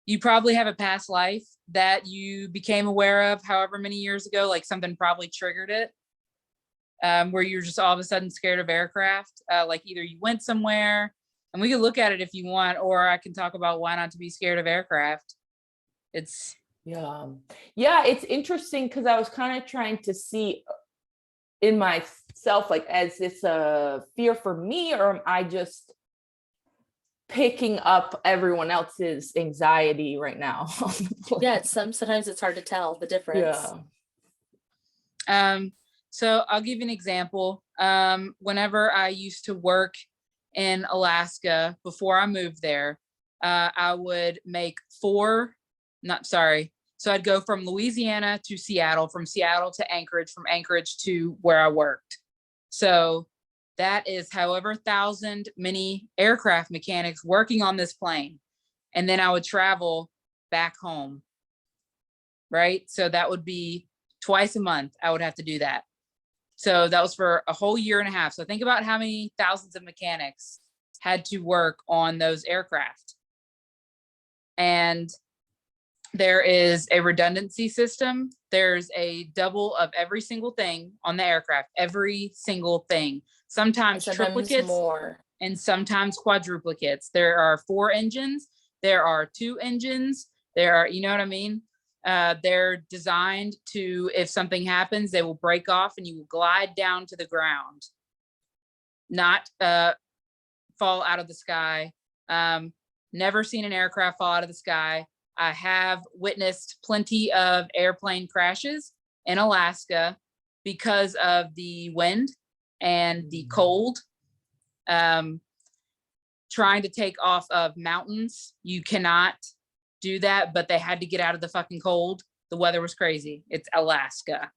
you probably have a past life that you became aware of however many years ago, like something probably triggered it, where you're just all of a sudden scared of aircraft. Like either you went somewhere, and we could look at it if you want, or I can talk about why not to be scared of aircraft. It's it's interesting because I was kind of trying to see in myself, like, as it's a fear for me, or am I just picking up everyone else's anxiety right now? Yeah, sometimes it's hard to tell the difference. So I'll give you an example. Whenever I used to work in Alaska before I moved there, I would make so I'd go from Louisiana to Seattle, from Seattle to Anchorage, from Anchorage to where I worked. So that is however 1,000 many aircraft mechanics working on this plane. And then I would travel back home. Right? So that would be twice a month. I would have to do that. So that was for a whole year and a half. So think about how many thousands of mechanics had to work on those aircraft. And there is a redundancy system. There's a double of every single thing on the aircraft, every single thing. Sometimes triplicates more, and sometimes quadruplicates. There are 4 engines. There are 2 engines. There are, you know what I mean? They're designed to, if something happens, they will break off and you will glide down to the ground, not fall out of the sky. Never seen an aircraft fall out of the sky. I have witnessed plenty of airplane crashes in Alaska because of the wind and the cold. Trying to take off of mountains, you cannot do that, but they had to get out of the fucking cold. The weather was crazy. It's Alaska.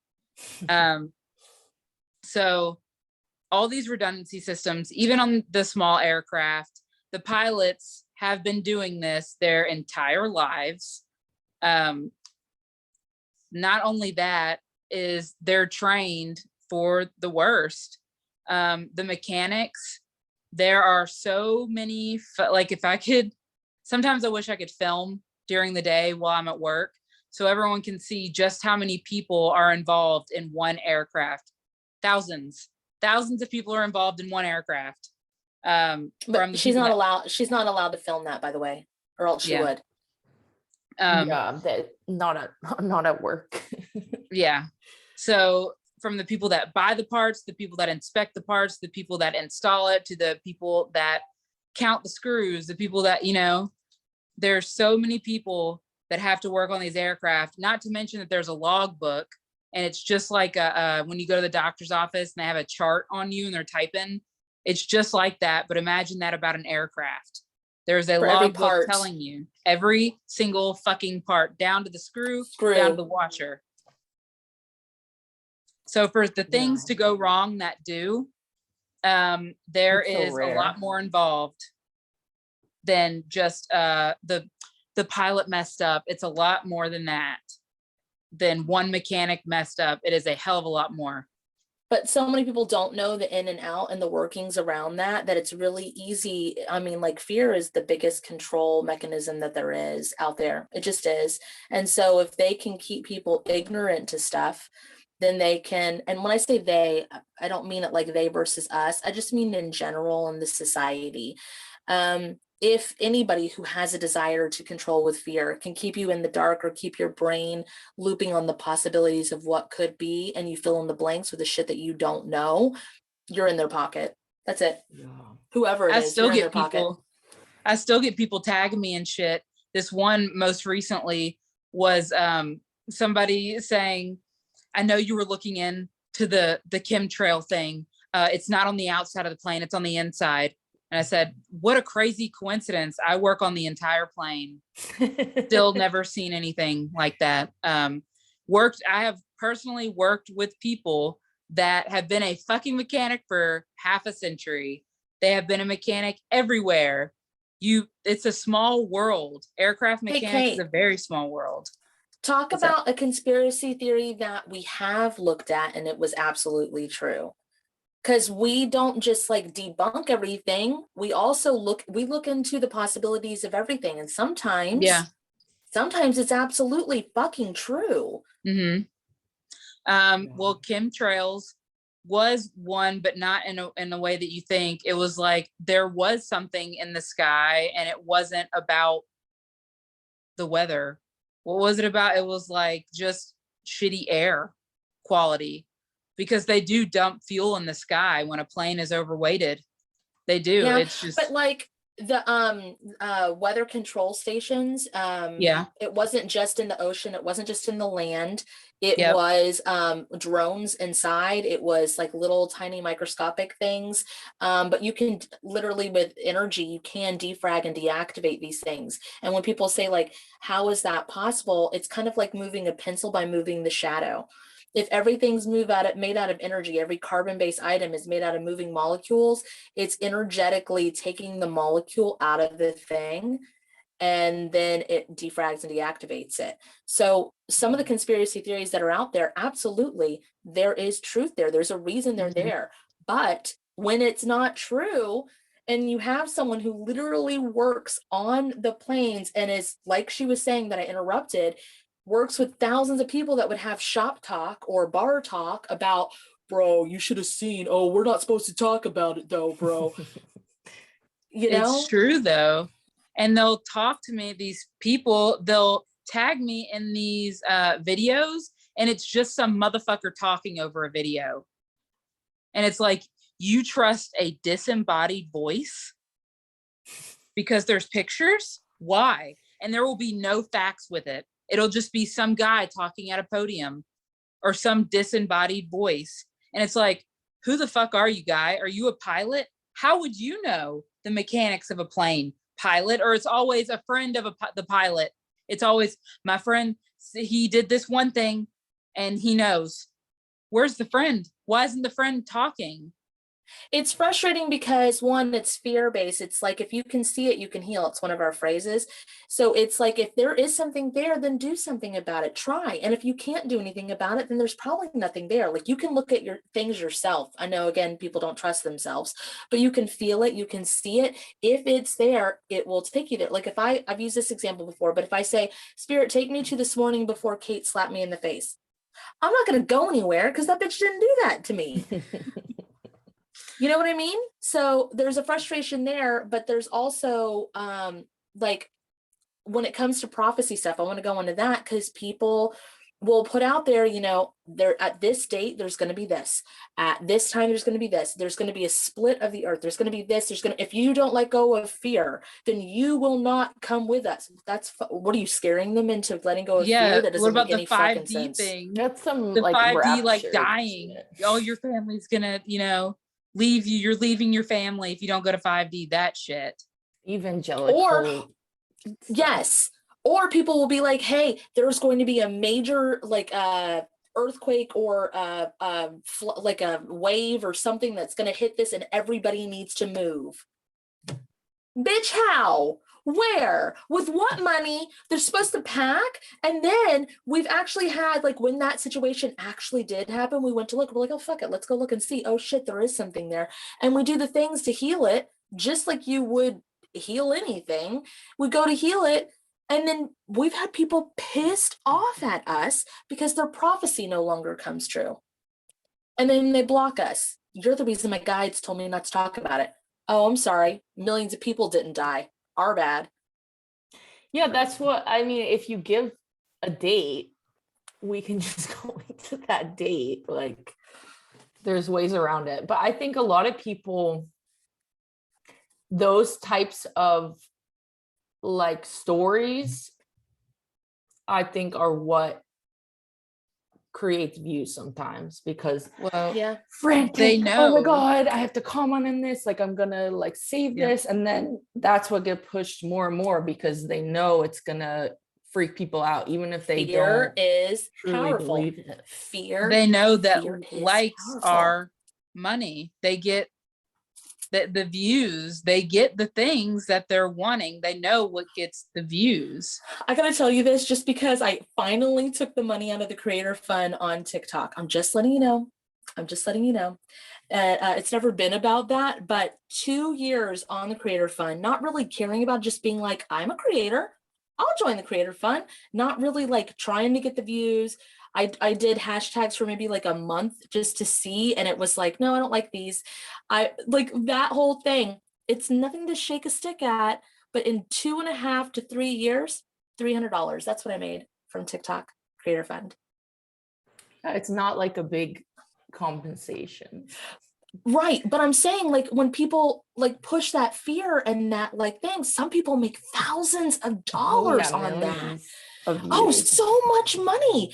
So all these redundancy systems, even on the small aircraft, the pilots have been doing this their entire lives. Not only that, is they're trained for the worst. The mechanics, there are so many, like if I could, sometimes I wish I could film during the day while I'm at work so everyone can see just how many people are involved in one aircraft. Thousands of people are involved in one aircraft. But she's not allowed to film that, by the way, or else she would. That not at work. Yeah. So from the people that buy the parts, the people that inspect the parts, the people that install it, to the people that count the screws, the people that, there's so many people that have to work on these aircraft, not to mention that there's a logbook, and it's just like when you go to the doctor's office and they have a chart on you and they're typing, it's just like that. But imagine that about an aircraft. There's a logbook telling you every single fucking part, down to the screw, down to the washer. So for the things to go wrong that do, there is a lot more involved than just the pilot messed up. It's a lot more than that. Than one mechanic messed up. It is a hell of a lot more. But so many people don't know the in and out and the workings around that it's really easy. I mean, like, fear is the biggest control mechanism that there is out there. It just is. And so if they can keep people ignorant to stuff, then they can, and when I say they, I don't mean it like they versus us. I just mean in general in the society. If anybody who has a desire to control with fear can keep you in the dark or keep your brain looping on the possibilities of what could be, and you fill in the blanks with the shit that you don't know, you're in their pocket. That's it. Yeah. Whoever it I is, still you're in get their pocket. people. I still get people tagging me and shit. This one most recently was somebody saying, I know you were looking into the chemtrail thing. It's not on the outside of the plane, it's on the inside. And I said, what a crazy coincidence. I work on the entire plane. Still never seen anything like that. I have personally worked with people that have been a fucking mechanic for half a century. They have been a mechanic everywhere. It's a small world. Aircraft mechanics is a very small world. Talk about a conspiracy theory that we have looked at and it was absolutely true. Because we don't just like debunk everything. We also look into the possibilities of everything. And sometimes it's absolutely fucking true. Mm-hmm. Well, chemtrails was one, but not in a way that you think. It was like there was something in the sky and it wasn't about the weather. What was it about? It was like just shitty air quality, because they do dump fuel in the sky when a plane is overweighted. They do. Yeah, it's just, but like the weather control stations, it wasn't just in the ocean, it wasn't just in the land, it was drones inside. It was like little tiny microscopic things, but you can literally, with energy, you can defrag and deactivate these things. And when people say like, how is that possible, it's kind of like moving a pencil by moving the shadow. If everything's made out of energy, every carbon-based item is made out of moving molecules, it's energetically taking the molecule out of the thing, and then it defrags and deactivates it. So some of the conspiracy theories that are out there, absolutely, there is truth there. There's a reason they're there. But when it's not true, and you have someone who literally works on the planes and is, like she was saying that I interrupted, works with thousands of people that would have shop talk or bar talk about, bro, you should have seen, oh, we're not supposed to talk about it though, bro. You know? It's true though. And they'll talk to me, these people, they'll tag me in these videos, and it's just some motherfucker talking over a video. And it's like, you trust a disembodied voice because there's pictures? Why? And there will be no facts with it. It'll just be some guy talking at a podium or some disembodied voice. And it's like, who the fuck are you, guy? Are you a pilot? How would you know the mechanics of a plane? Pilot? Or it's always a friend of the pilot. It's always, my friend, he did this one thing and he knows. Where's the friend? Why isn't the friend talking? It's frustrating because, one, it's fear-based. It's like, if you can see it, you can heal. It's one of our phrases. So it's like, if there is something there, then do something about it. Try. And if you can't do anything about it, then there's probably nothing there. Like, you can look at your things yourself. I know, again, people don't trust themselves, but you can feel it. You can see it. If it's there, it will take you there. Like, if I've used this example before, but if I say, Spirit, take me to this morning before Kate slapped me in the face, I'm not going to go anywhere because that bitch didn't do that to me. You know what I mean? So there's a frustration there, but there's also like, when it comes to prophecy stuff, I want to go into that because people will put out there, you know, they're at this date, there's going to be this, at this time, there's going to be this, there's going to be a split of the earth, there's going to be this, if you don't let go of fear, then you will not come with us. What are you, scaring them into letting go of fear? That doesn't make any fucking sense. thing? That's some The like 5D, like rapture dying. shit. Oh, your family's gonna, leave you. You're leaving your family if you don't go to 5D. That shit. Evangelical. Yes. Or people will be like, hey, there's going to be a major like earthquake or like a wave or something that's going to hit this and everybody needs to move. Bitch, how? Where? With what money? They're supposed to pack. And then we've actually had, like, when that situation actually did happen, we went to look. We're like, oh, fuck it. Let's go look and see. Oh, shit, there is something there. And we do the things to heal it, just like you would heal anything. We go to heal it. And then we've had people pissed off at us because their prophecy no longer comes true. And then they block us. You're the reason my guides told me not to talk about it. Oh, I'm sorry. Millions of people didn't die. Our bad. Yeah, that's what I mean. If you give a date, we can just go into that date. Like, there's ways around it. But I think a lot of people, those types of like stories, I think are what creates views sometimes, because Well, frantic, they oh my know. god, I have to comment on this, like I'm gonna like save Yeah. this, and then that's what get pushed more and more because they know it's gonna freak people out, even if they Fear don't is truly powerful. believe it. Fear. They know that Fear is likes powerful. are money. They get the views, they get the things that they're wanting. They know what gets the views. I gotta tell you this just because I finally took the money out of the creator fund on TikTok. I'm just letting you know. It's never been about that, but 2 years on the creator fund, not really caring about, just being like, I'm a creator. I'll join the creator fund. Not really like trying to get the views. I did hashtags for maybe like a month just to see, and it was like, no, I don't like these. I like that whole thing. It's nothing to shake a stick at, but in 2.5 to 3 years, $300. That's what I made from TikTok creator fund. It's not like a big compensation. Right. But I'm saying, like, when people like push that fear and that like thing, some people make thousands of dollars on that. Millions of Oh, views. so much money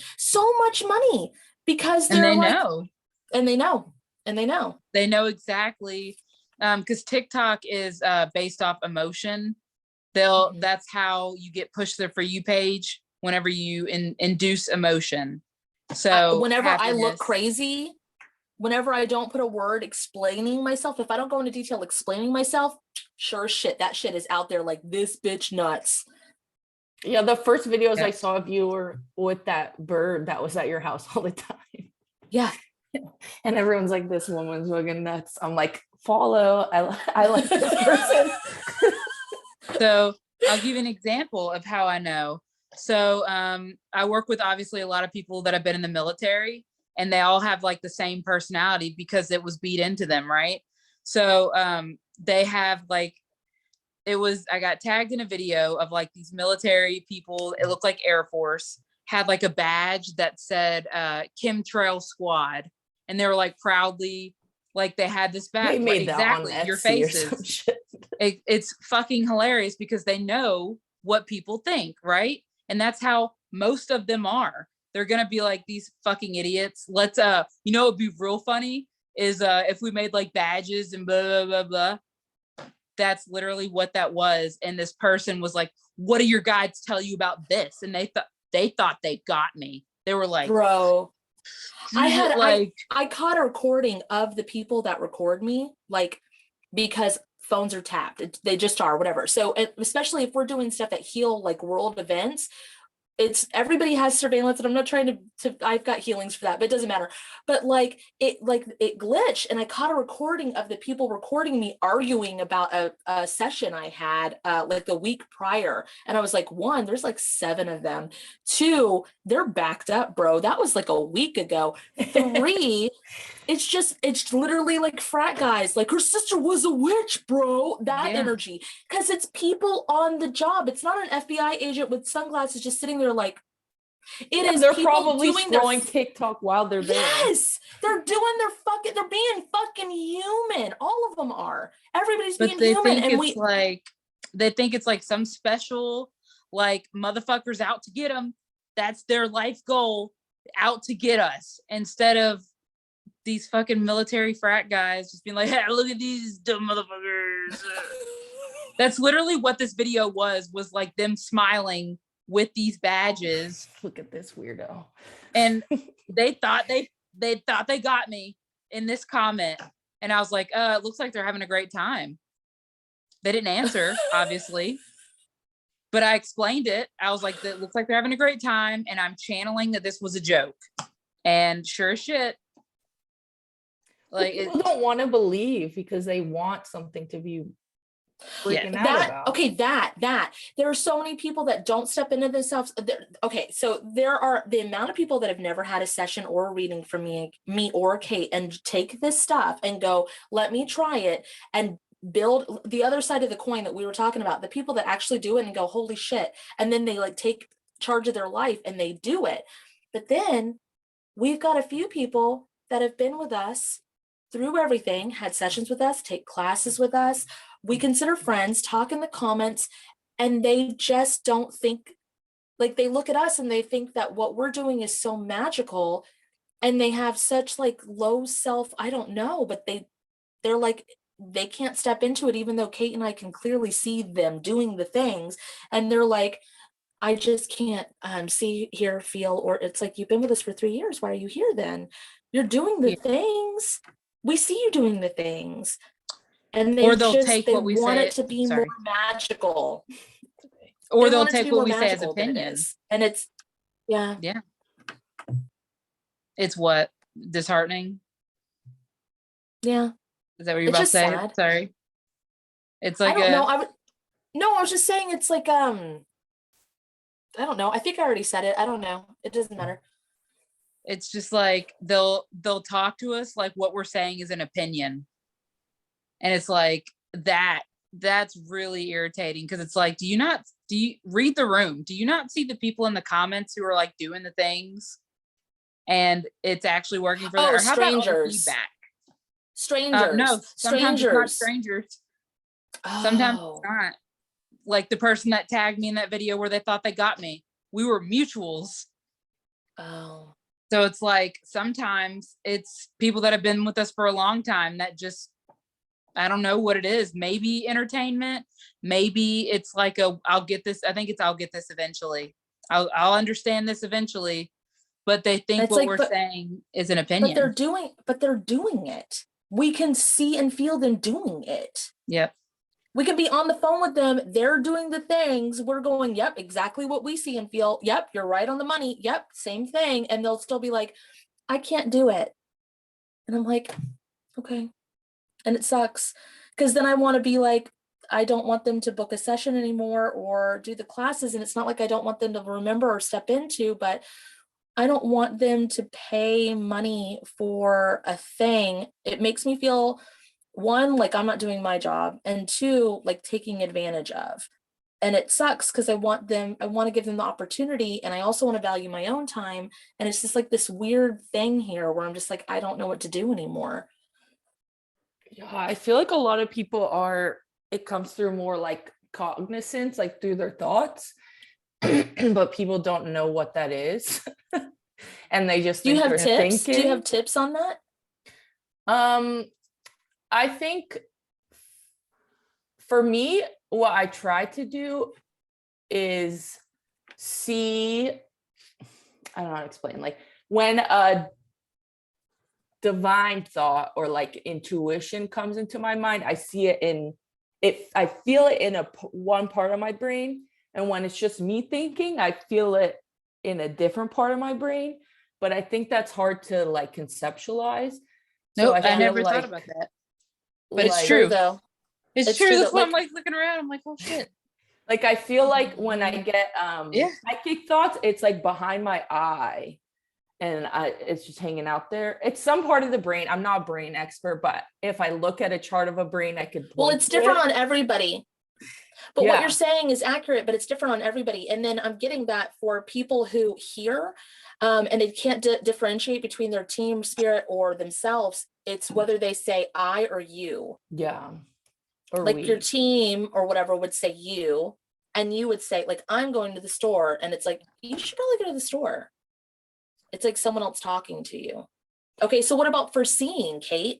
because And they're they like, know. and they know. They know exactly, because TikTok is based off emotion. Mhm. That's how you get pushed to the For You page whenever you induce emotion. So Whenever I look happiness. crazy, whenever I don't put a word explaining myself, if I don't go into detail explaining myself, sure shit, that shit is out there like, this bitch nuts. Yeah, the first videos Yeah. I saw of you were with that bird that was at your house all the time. Yeah. And everyone's like, this woman's fucking nuts. I'm like, follow. I like this person. So I'll give you an example of how I know. So I work with obviously a lot of people that have been in the military, and they all have like the same personality because it was beat into them, right? So they have like, I got tagged in a video of like these military people. It looked like Air Force, had like a badge that said Chemtrail Squad. And they were like proudly, like they had this badge. They made that on exactly, your Etsy or some faces. shit. It's fucking hilarious because they know what people think, right? And that's how most of them are. They're gonna be like, these fucking idiots. Let's it'd be real funny is if we made like badges and blah blah blah blah. That's literally what that was. And this person was like, what do your guides tell you about this? And they thought they got me. They were like, Bro, I like, caught a recording of the people that record me, like, because phones are tapped. They just are, whatever. So especially if we're doing stuff that heal like world events, it's everybody has surveillance, and I'm not trying to I've got healings for that, but it doesn't matter. But like it glitched, and I caught a recording of the people recording me arguing about a session I had like the week prior, and I was like, one, there's like 7 of them. 2, they're backed up, bro. That was like a week ago. 3, it's literally like frat guys, like, her sister was a witch, bro. That Yeah. energy, because it's people on the job. It's not an FBI agent with sunglasses just sitting there like, They're people probably doing scrolling TikTok while they're there. Yes, they're doing they're being fucking human. All of them are. Everybody's but being they human, think and it's like, they think it's like some special, like, motherfuckers out to get them. That's their life goal, out to get us, instead of these fucking military frat guys just being like, hey, look at these dumb motherfuckers. That's literally what this video was like them smiling with these badges. Look at this weirdo. And they thought they got me in this comment. And I was like, it looks like they're having a great time. They didn't answer, obviously. But I explained it. I was like, that looks like they're having a great time. And I'm channeling that this was a joke. And sure as shit. Like people don't want to believe because they want something to be freaking out about. Okay, that there are so many people that don't step into themselves. Okay, so there are the amount of people that have never had a session or a reading from me or Kate, and take this stuff and go, let me try it, and build the other side of the coin that we were talking about. The people that actually do it and go, holy shit, and then they like take charge of their life and they do it. But then we've got a few people that have been with us through everything, had sessions with us, take classes with us, we consider friends, talk in the comments, and they just don't think, like, they look at us and they think that what we're doing is so magical, and they have such like low self, I don't know, but they're like, they can't step into it, even though Kate and I can clearly see them doing the things, and they're like, I just can't see, hear, feel, or it's like, you've been with us for 3 years, why are you here then? You're doing the things. We see you doing the things. And they want it to be more magical. Or they'll take what we say as opinion. And it's, yeah. It's what? Disheartening? Yeah. Is that what you're about to say? Sad. Sorry. It's like, I don't know. I was just saying it's like, I don't know. I think I already said it. I don't know. It doesn't matter. It's just like they'll talk to us like what we're saying is an opinion. And it's like that's really irritating, because it's like, do you read the room? Do you not see the people in the comments who are like doing the things and it's actually working for them? Or how about all the feedback? Strangers. No, sometimes it's not strangers. Sometimes it's not. Like the person that tagged me in that video where they thought they got me. We were mutuals. Oh. So it's like, sometimes it's people that have been with us for a long time that just, I don't know what it is. Maybe entertainment. Maybe it's like I'll get this. I think it's, I'll get this eventually. I'll understand this eventually. But they think what we're saying is an opinion. But they're doing it. We can see and feel them doing it. Yep. We could be on the phone with them. They're doing the things. We're going, yep, exactly what we see and feel. Yep, you're right on the money. Yep, same thing. And they'll still be like, I can't do it. And I'm like, okay. And it sucks, because then I want to be like, I don't want them to book a session anymore or do the classes. And it's not like I don't want them to remember or step into, but I don't want them to pay money for a thing. It makes me feel, one, like I'm not doing my job, and two, like taking advantage of. And it sucks, because I want to give them the opportunity, and I also want to value my own time. And it's just like this weird thing here where I'm just like, I don't know what to do anymore. Yeah, I feel like a lot of people it comes through more like cognizance, like through their thoughts, but people don't know what that is. And they just think they're thinking. Do you have tips on that? I think for me, what I try to do is see, I don't know how to explain, like when a divine thought or like intuition comes into my mind, I see it I feel it in one part of my brain. And when it's just me thinking, I feel it in a different part of my brain. But I think that's hard to like conceptualize. Nope, I never thought about that. But it's true though. It's true. That's why I'm like looking around. I'm like, oh shit. Like I feel like when I get psychic thoughts, it's like behind my eye, and it's just hanging out there. It's some part of the brain. I'm not a brain expert, but if I look at a chart of a brain, I could. Well, it's different on everybody. But what you're saying is accurate, but it's different on everybody. And then I'm getting that for people who hear, and they can't differentiate between their team spirit or themselves. It's whether they say I or you. Yeah. Or like your team or whatever would say you, and you would say like, I'm going to the store. And it's like, you should probably go to the store. It's like someone else talking to you. Okay. So what about for seeing, Kate?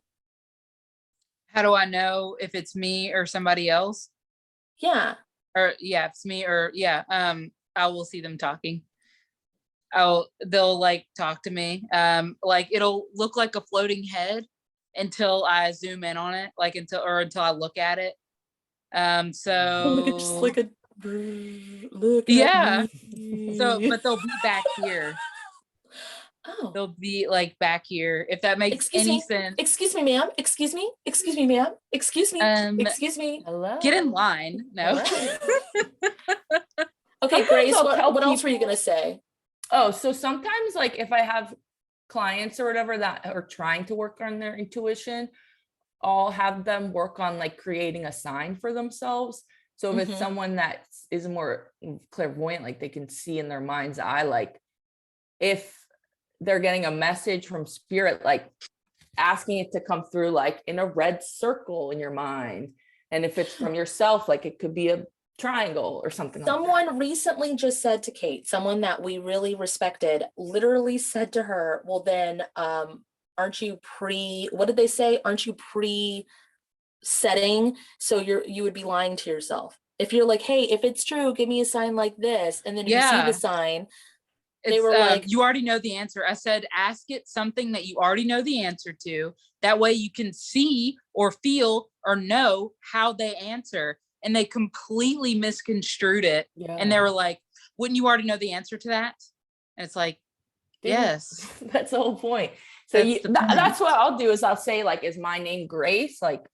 How do I know if it's me or somebody else? Yeah. Or yeah, if it's me or I will see them talking. They'll like talk to me. Like it'll look like a floating head until I zoom in on it, like until I look at it. So just like a Look Yeah. at me. So, but they'll be back here. Oh. They'll be like back here, if that makes any sense. Excuse me, ma'am. Excuse me, ma'am. Excuse me. Excuse me. Hello. Get in line. No. Right. Okay, Sometimes Grace, I'll tell what else were you people- gonna say? Oh, so sometimes like if I have clients or whatever that are trying to work on their intuition, I'll have them work on like creating a sign for themselves. So if it's Mhm. someone that is more clairvoyant, like they can see in their mind's eye, like if they're getting a message from spirit, like asking it to come through like in a red circle in your mind. And if it's from yourself, like it could be a triangle or something like that. Someone recently just said to Kate, someone that we really respected, literally said to her, well then, aren't you what did they say? Aren't you setting? So you would be lying to yourself. If you're like, hey, if it's true, give me a sign like this. And then if you see Yeah. the sign, they It's were like, you already know the answer. I said, ask it something that you already know the answer to. That way you can see or feel or know how they answer. And they completely misconstrued it. Yeah. And they were like, wouldn't you already know the answer to that? And it's like, yes. That's the whole point. So That's the point. that's what I'll do is I'll say like, is my name Grace? Like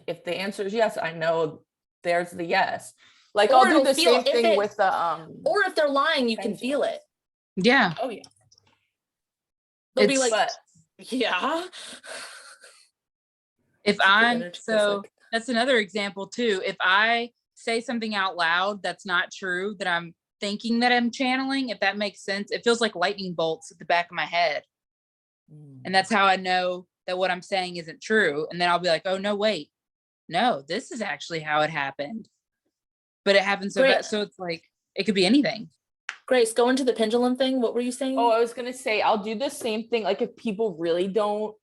if the answer is yes, I know there's the yes. Like Or I'll do it'll the feel- same if thing it- with the or if they're lying, you can pendulum. feel it. Yeah. Oh yeah. They'll be It's- like, But yeah. If Super I'm energy so physic. that's another example too. If I say something out loud that's not true, that I'm thinking that I'm channeling, if that makes sense, it feels like lightning bolts at the back of my head. And that's how I know that what I'm saying isn't true. And then I'll be like, oh no, wait, no, this is actually how it happened. But it happens so Great. fast. So it's like it could be anything. Grace, go into the pendulum thing. What were you saying? I was gonna say I'll do the same thing. Like if people really don't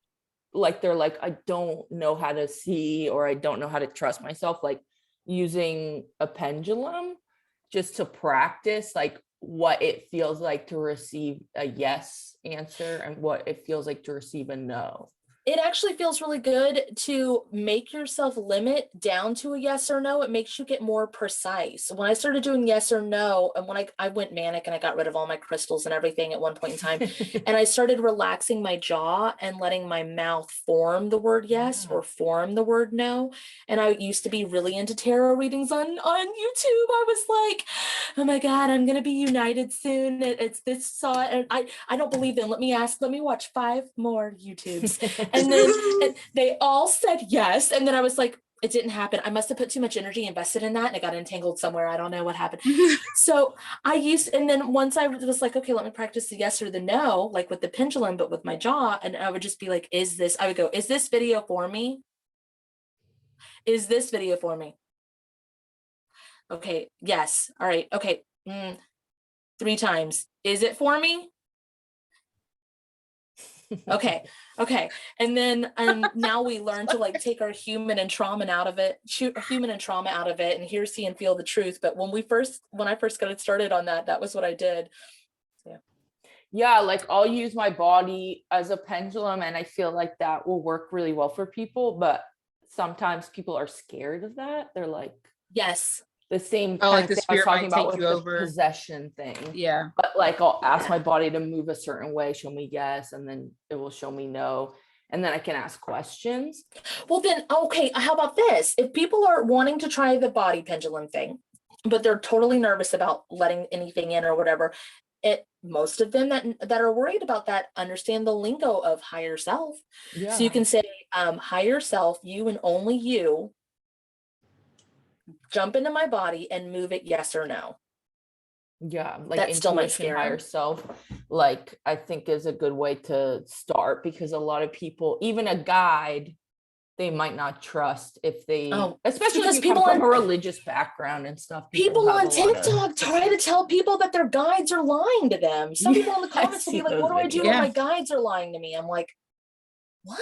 like, they're like, I don't know how to see or I don't know how to trust myself, like using a pendulum just to practice like what it feels like to receive a yes answer and what it feels like to receive a no. It actually feels really good to make yourself limit down to a yes or no. It makes you get more precise. When I started doing yes or no, and when I went manic and I got rid of all my crystals and everything at one point in time, and I started relaxing my jaw and letting my mouth form the word yes or form the word no. And I used to be really into tarot readings on YouTube. I was like, oh my God, I'm gonna be united soon. It's this saw, and I don't believe them. Let me watch 5 more YouTubes. And then they all said yes. And then I was like, it didn't happen. I must have put too much energy invested in that and it got entangled somewhere. I don't know what happened. So and then once I was like, okay, let me practice the yes or the no, like with the pendulum, but with my jaw. And I would just be like, I would go, is this video for me? Is this video for me? Okay, yes. All right. Okay. 3 times. Is it for me? Okay. And then now we learn to like take our human and trauma out of it, and hear, see, and feel the truth. But when I first got started on that was what I did. Yeah, like I'll use my body as a pendulum and I feel like that will work really well for people, but sometimes people are scared of that. They're like, Yes. the same Oh, kind like of the thing I was spirit talking might about take with you the over. possession thing. Yeah. But like I'll ask my body to move a certain way, show me yes, and then it will show me no. And then I can ask questions. Well then, okay, how about this? If people are wanting to try the body pendulum thing, but they're totally nervous about letting anything in or whatever, most of them that are worried about that understand the lingo of higher self. Yeah. So you can say, higher self, you and only you, jump into my body and move it yes or no. Yeah, like That still might intuition, scare higher them. self, like I think is a good way to start, because a lot of people, even a guide, they might not trust if they, especially because if you come people from a on- religious background and stuff. People have on a lot of- TikTok try to tell people that their guides are lying to them. Some people in the I comments will be see like, what do those I do videos. when Yeah. my guides are lying to me? I'm like, what?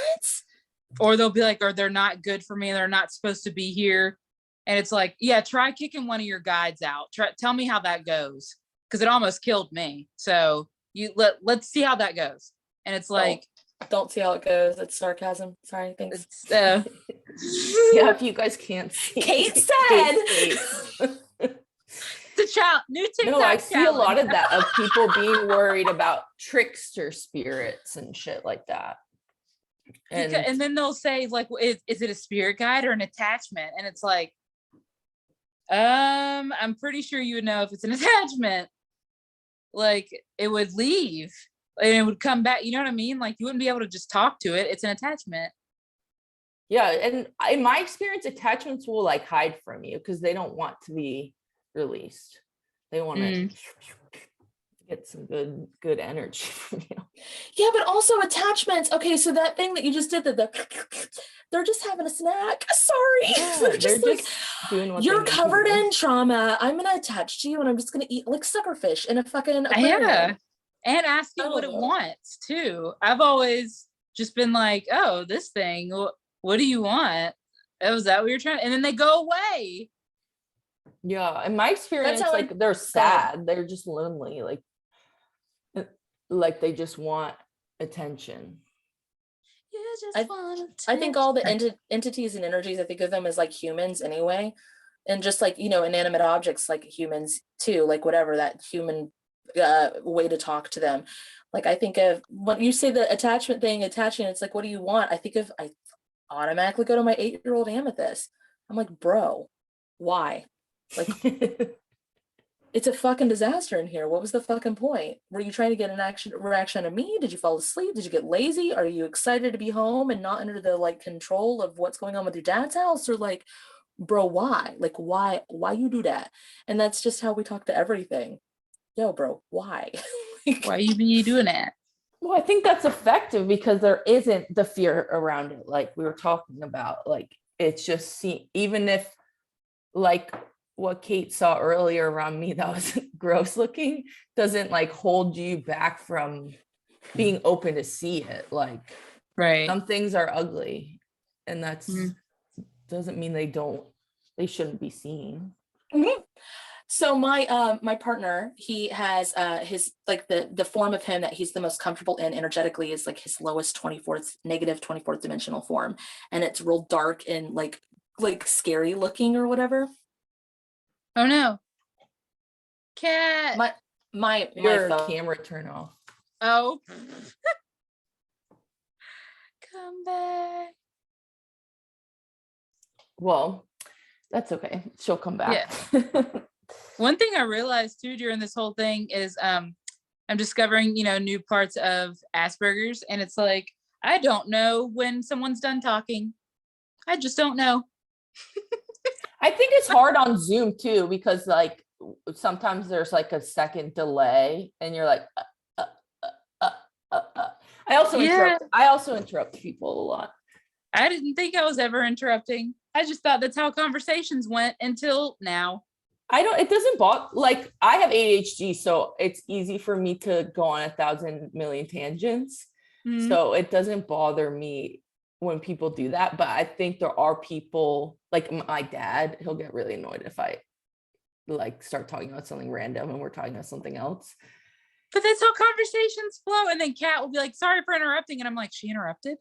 Or they'll be like, or they're not good for me. They're not supposed to be here. And it's like, yeah, try kicking one of your guides out. Tell me how that goes. Cause it almost killed me. So let's see how that goes. And it's like, Don't see how it goes. It's sarcasm. Sorry, thanks. it's, Yeah, if you guys can't see. Kate Kate's said. face. new TikTok No, I see a lot challenge. of that, of people being worried about trickster spirits and shit like that. And then they'll say like, is it a spirit guide or an attachment? And it's like, I'm pretty sure you would know if it's an attachment. Like it would leave and it would come back. You know what I mean? Like you wouldn't be able to just talk to it. It's an attachment. yeah, and in my experience, attachments will like hide from you because they don't want to be released. They want to get some good energy from you. Yeah, but also attachments. Okay, so that thing that you just did, they're just having a snack. Sorry. Yeah, they're just like, doing what you're they need to covered do. in trauma. I'm gonna attach to you and I'm just gonna eat like suckerfish in a fucking aquarium. Yeah. And ask you what it wants too. I've always just been like, oh, this thing, what do you want? Oh, is that what you're trying? And then they go away. Yeah, in my experience, how like they're sad. They're just lonely. Like they just want attention. You just want I think all the entities and energies, I think of them as like humans anyway. And just like, you know, inanimate objects like humans too, like whatever that human way to talk to them. Like I think of when you say the attachment thing, attaching, it's like, what do you want? I automatically go to my 8-year-old Amethyst. I'm like, bro, why? Like it's a fucking disaster in here. What was the fucking point? Were you trying to get an reaction to me? Did you fall asleep? Did you get lazy? Are you excited to be home and not under the like control of what's going on with your dad's house? Or like, bro, why? Like, why you do that? And that's just how we talk to everything. Yo, bro, why? why you be doing that? Well, I think that's effective because there isn't the fear around it, like we were talking about. Like it's just even if like what Kate saw earlier around me that was gross looking doesn't like hold you back from being open to see it. Like Right. some things are ugly and that's doesn't mean they shouldn't be seen. So my partner, he has his like the form of him that he's the most comfortable in energetically is like his lowest 24th dimensional form, and it's real dark and like scary looking or whatever. Oh no. Cat. My Camera turn off. Oh. Come back. Well, that's okay. She'll come back. Yeah. One thing I realized too during this whole thing is I'm discovering, you know, new parts of Asperger's, and it's like I don't know when someone's done talking. I just don't know. I think it's hard on Zoom too because like sometimes there's like a second delay and you're like I also interrupt people a lot. I didn't think I was ever interrupting. I just thought that's how conversations went until now. It doesn't bother, like I have ADHD, so it's easy for me to go on 1,000 million tangents. So it doesn't bother me when people do that. But I think there are people like my dad, he'll get really annoyed if I like start talking about something random and we're talking about something else. But that's how conversations flow. And then Kat will be like, sorry for interrupting. And I'm like, she interrupted?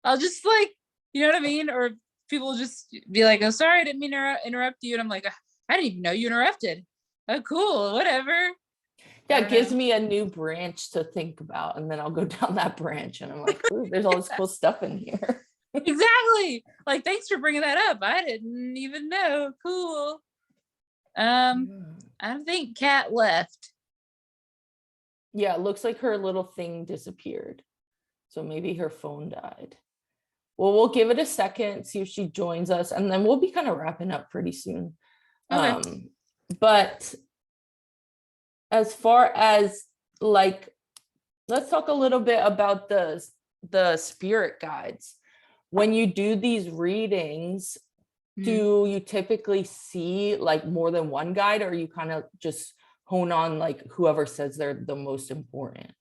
I'll just like, you know what I mean? Or people will just be like, oh, sorry, I didn't mean to interrupt you. And I'm like, I didn't even know you interrupted. Oh, cool, whatever. Yeah, it gives me a new branch to think about. And then I'll go down that branch and I'm like, ooh, there's all this cool stuff in here. Exactly. Like, thanks for bringing that up. I didn't even know. Cool. I think Kat left. Yeah, it looks like her little thing disappeared. So maybe her phone died. Well, we'll give it a second, see if she joins us, and then we'll be kind of wrapping up pretty soon. Okay. But as far as like, let's talk a little bit about the spirit guides. When you do these readings, do you typically see like more than one guide, or you kind of just hone on like whoever says they're the most important?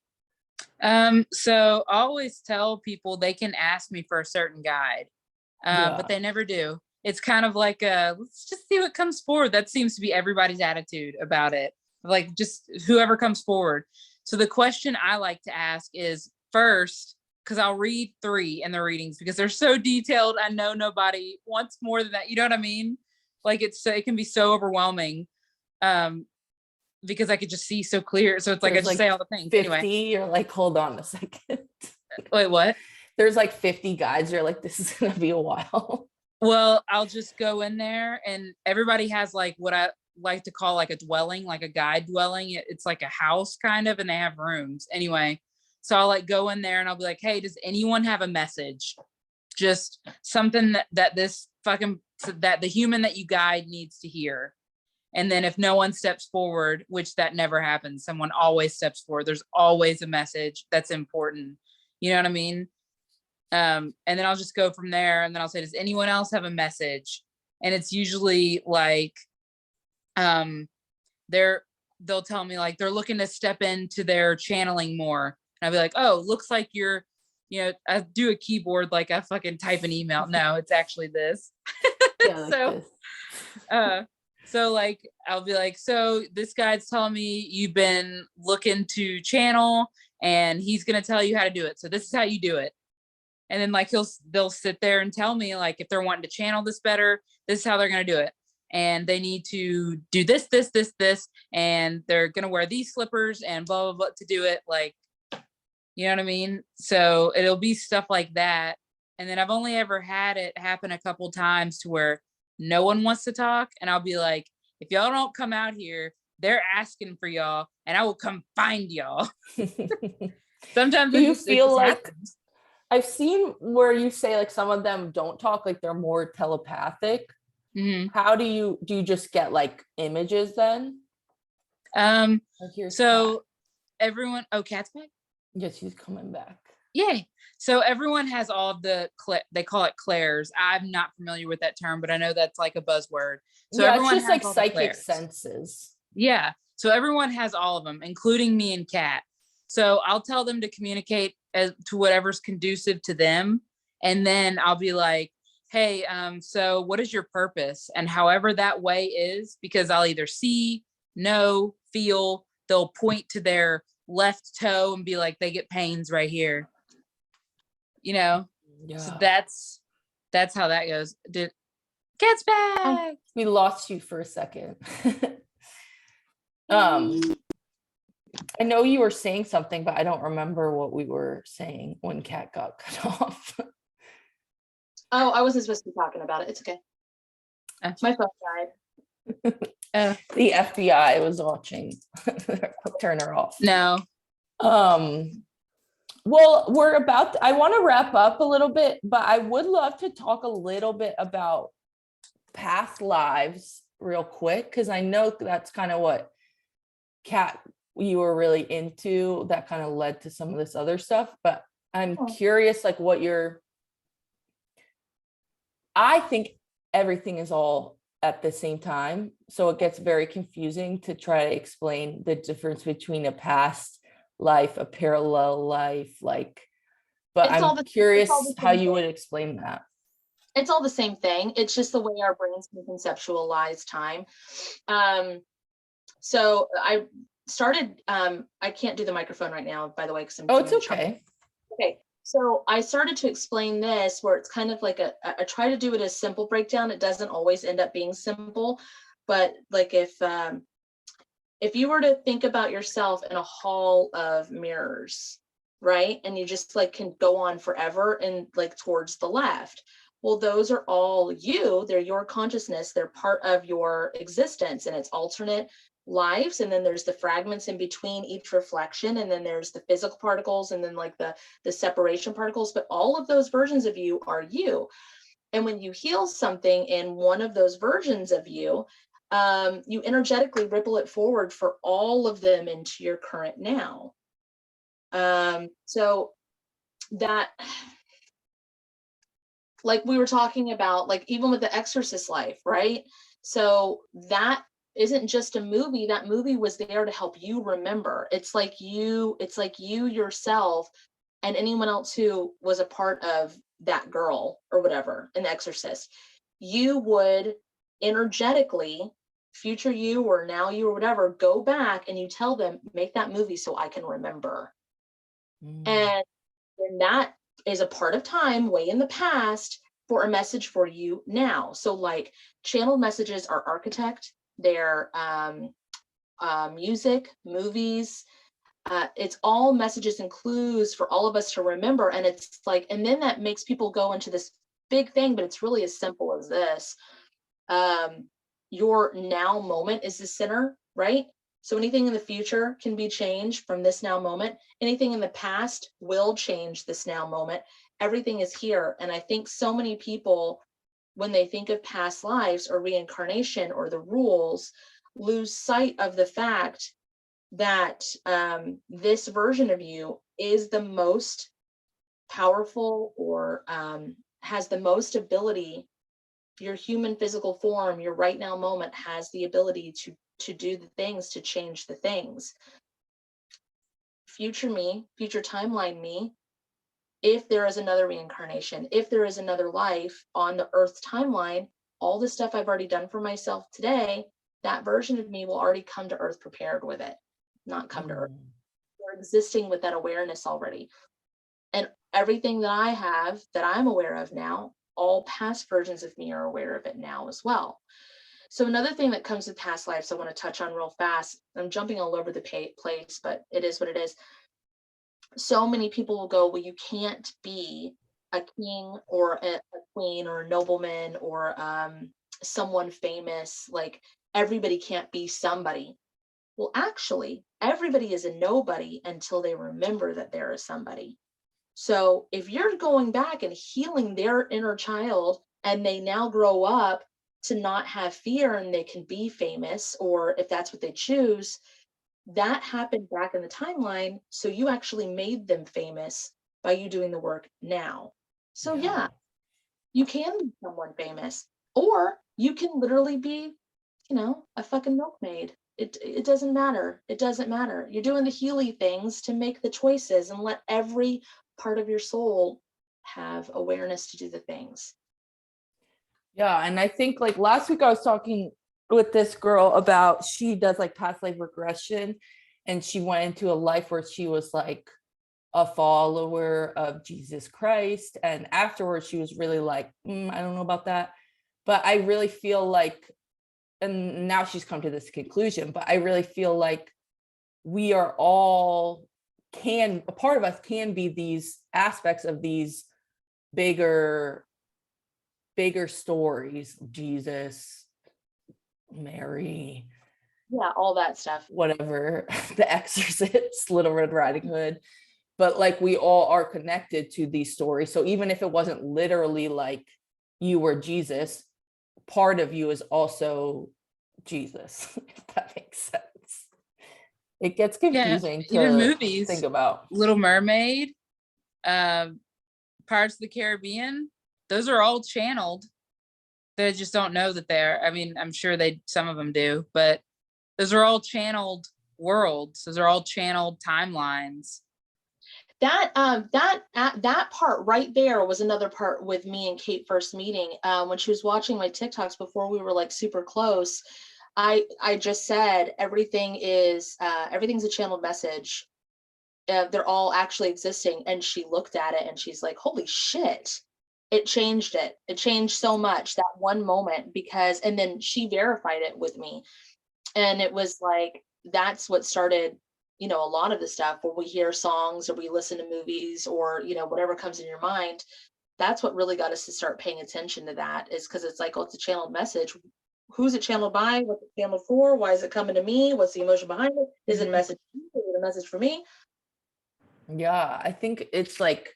So I always tell people they can ask me for a certain guide, but they never do. It's kind of like let's just see what comes forward. That seems to be everybody's attitude about it. Like just whoever comes forward. So the question I like to ask is first, because I'll read 3 in the readings because they're so detailed. I know nobody wants more than that. You know what I mean? Like it can be so overwhelming. because I could just see so clear. So it's like, I There's just say all the things 50, anyway. you're like, hold on a second. Wait, what? There's like 50 guides. You're like, this is gonna be a while. Well, I'll just go in there, and everybody has like what I like to call like a dwelling, like a guide dwelling. It's like a house kind of, and they have rooms anyway. So I'll like go in there and I'll be like, hey, does anyone have a message? Just something that this fucking, that the human that you guide needs to hear. And then if no one steps forward, which that never happens, someone always steps forward. There's always a message that's important. You know what I mean? And then I'll just go from there, and then I'll say, does anyone else have a message? And it's usually like, they'll tell me like they're looking to step into their channeling more. And I'll be like, oh, looks like you're, I do a keyboard, like I fucking type an email. No, it's actually this. Yeah, like So, so like, I'll be like, so this guy's telling me you've been looking to channel, and he's going to tell you how to do it. So this is how you do it. And then like, they'll sit there and tell me like, if they're wanting to channel this better, this is how they're going to do it. And they need to do this, and they're going to wear these slippers and blah, blah, blah to do it. Like, you know what I mean? So it'll be stuff like that. And then I've only ever had it happen a couple times to where no one wants to talk. And I'll be like, if y'all don't come out here, they're asking for y'all, and I will come find y'all. Sometimes Do you feel like happens. I've seen where you say like some of them don't talk, like they're more telepathic. Mm-hmm. How do you just get like images then? So everyone, Cat's back? Yes, she's coming back. Yay. So everyone has all of the, they call it clairs. I'm not familiar with that term, but I know that's like a buzzword. So yeah, everyone it's just like has psychic senses. Yeah. So everyone has all of them, including me and Kat. So I'll tell them to communicate to whatever's conducive to them. And then I'll be like, hey, so what is your purpose? And however that way is, because I'll either see, know, feel, they'll point to their left toe and be like, they get pains right here. Yeah. So that's how that goes. Cat's back. We lost you for a second. I know you were saying something, but I don't remember what we were saying when Kat got cut off. Oh, I wasn't supposed to be talking about it. It's okay. My phone died. The FBI was watching. Turn her off. No. Well, I want to wrap up a little bit, but I would love to talk a little bit about past lives real quick, because I know that's kind of what Kat, you were really into, that kind of led to some of this other stuff. But I'm curious, like I think everything is all at the same time. So it gets very confusing to try to explain the difference between a past life, a parallel life, but I'm curious how you would explain that. It's all the same thing. It's just the way our brains can conceptualize time. So I started, I can't do the microphone right now, by the way, because I'm it's okay. Okay. So I started to explain this where it's kind of like I try to do it as simple breakdown. It doesn't always end up being simple, but like if you were to think about yourself in a hall of mirrors, right? And you just like can go on forever and like towards the left. Well, those are all you. They're your consciousness. They're part of your existence, and it's alternate lives. And then there's the fragments in between each reflection. And then there's the physical particles, and then like the separation particles. But all of those versions of you are you. And when you heal something in one of those versions of you, you energetically ripple it forward for all of them into your current now. So that, like we were talking about, like even with the exorcist life, right? So that isn't just a movie. That movie was there to help you remember. It's like you yourself and anyone else who was a part of that girl or whatever in The Exorcist. You would energetically, future you or now you or whatever, go back and you tell them, make that movie so I can remember. And that is a part of time way in the past for a message for you now. So like channeled messages are archetypes. their music, movies. It's all messages and clues for all of us to remember. And it's like, and then that makes people go into this big thing, but it's really as simple as this. Your now moment is the center, right? So anything in the future can be changed from this now moment. Anything in the past will change this now moment. Everything is here. And I think so many people, when they think of past lives or reincarnation or the rules, lose sight of the fact that this version of you is the most powerful, or has the most ability. Your human physical form, your right now moment, has the ability to do the things, to change the things. Future me, future timeline me, if there is another reincarnation, if there is another life on the Earth timeline, all the stuff I've already done for myself today, that version of me will already come to Earth prepared with it, not come to Earth. We're existing with that awareness already. And everything that I have, that I'm aware of now, all past versions of me are aware of it now as well. So another thing that comes with past lives I want to touch on real fast, I'm jumping all over the place, but it is what it is. So many people will go, well, you can't be a king or a queen or a nobleman or someone famous. Like, everybody can't be somebody. Well, actually, everybody is a nobody until they remember that there is somebody. So if you're going back and healing their inner child, and they now grow up to not have fear and they can be famous, or if that's what they choose, that happened back in the timeline. So you actually made them famous by you doing the work now. So yeah, you can be someone famous, or you can literally be, a fucking milkmaid. It doesn't matter. It doesn't matter. You're doing the Healy things to make the choices and let every part of your soul have awareness to do the things. Yeah. And I think like last week I was talking with this girl about, she does like past life regression, and she went into a life where she was like a follower of Jesus Christ. And afterwards she was really like, I don't know about that. But I really feel like, and now she's come to this conclusion, but I really feel like we are all a part of us can be these aspects of these bigger stories, Jesus, Mary, Yeah, all that stuff. whatever, The Exorcist, Little Red Riding Hood. But like, we all are connected to these stories. So even if it wasn't literally like you were Jesus, part of you is also Jesus, if that makes sense. It gets confusing to even movies, think about. Little Mermaid, Pirates of the Caribbean, those are all channeled. They just don't know that they're, I mean, I'm sure some of them do, but those are all channeled worlds. Those are all channeled timelines. That part right there was another part with me and Kate first meeting. When she was watching my TikToks before we were like super close, I just said everything's a channeled message. They're all actually existing. And she looked at it and she's like, holy shit, it changed it. It changed so much that one moment, because, and then she verified it with me. And it was like, that's what started, a lot of the stuff where we hear songs or we listen to movies or, whatever comes in your mind. That's what really got us to start paying attention to that, is because it's like, oh, it's a channeled message. Who's it channeled by? What's it channeled for? Why is it coming to me? What's the emotion behind it? Is it a message for you? Is it a message for me? Yeah, I think it's like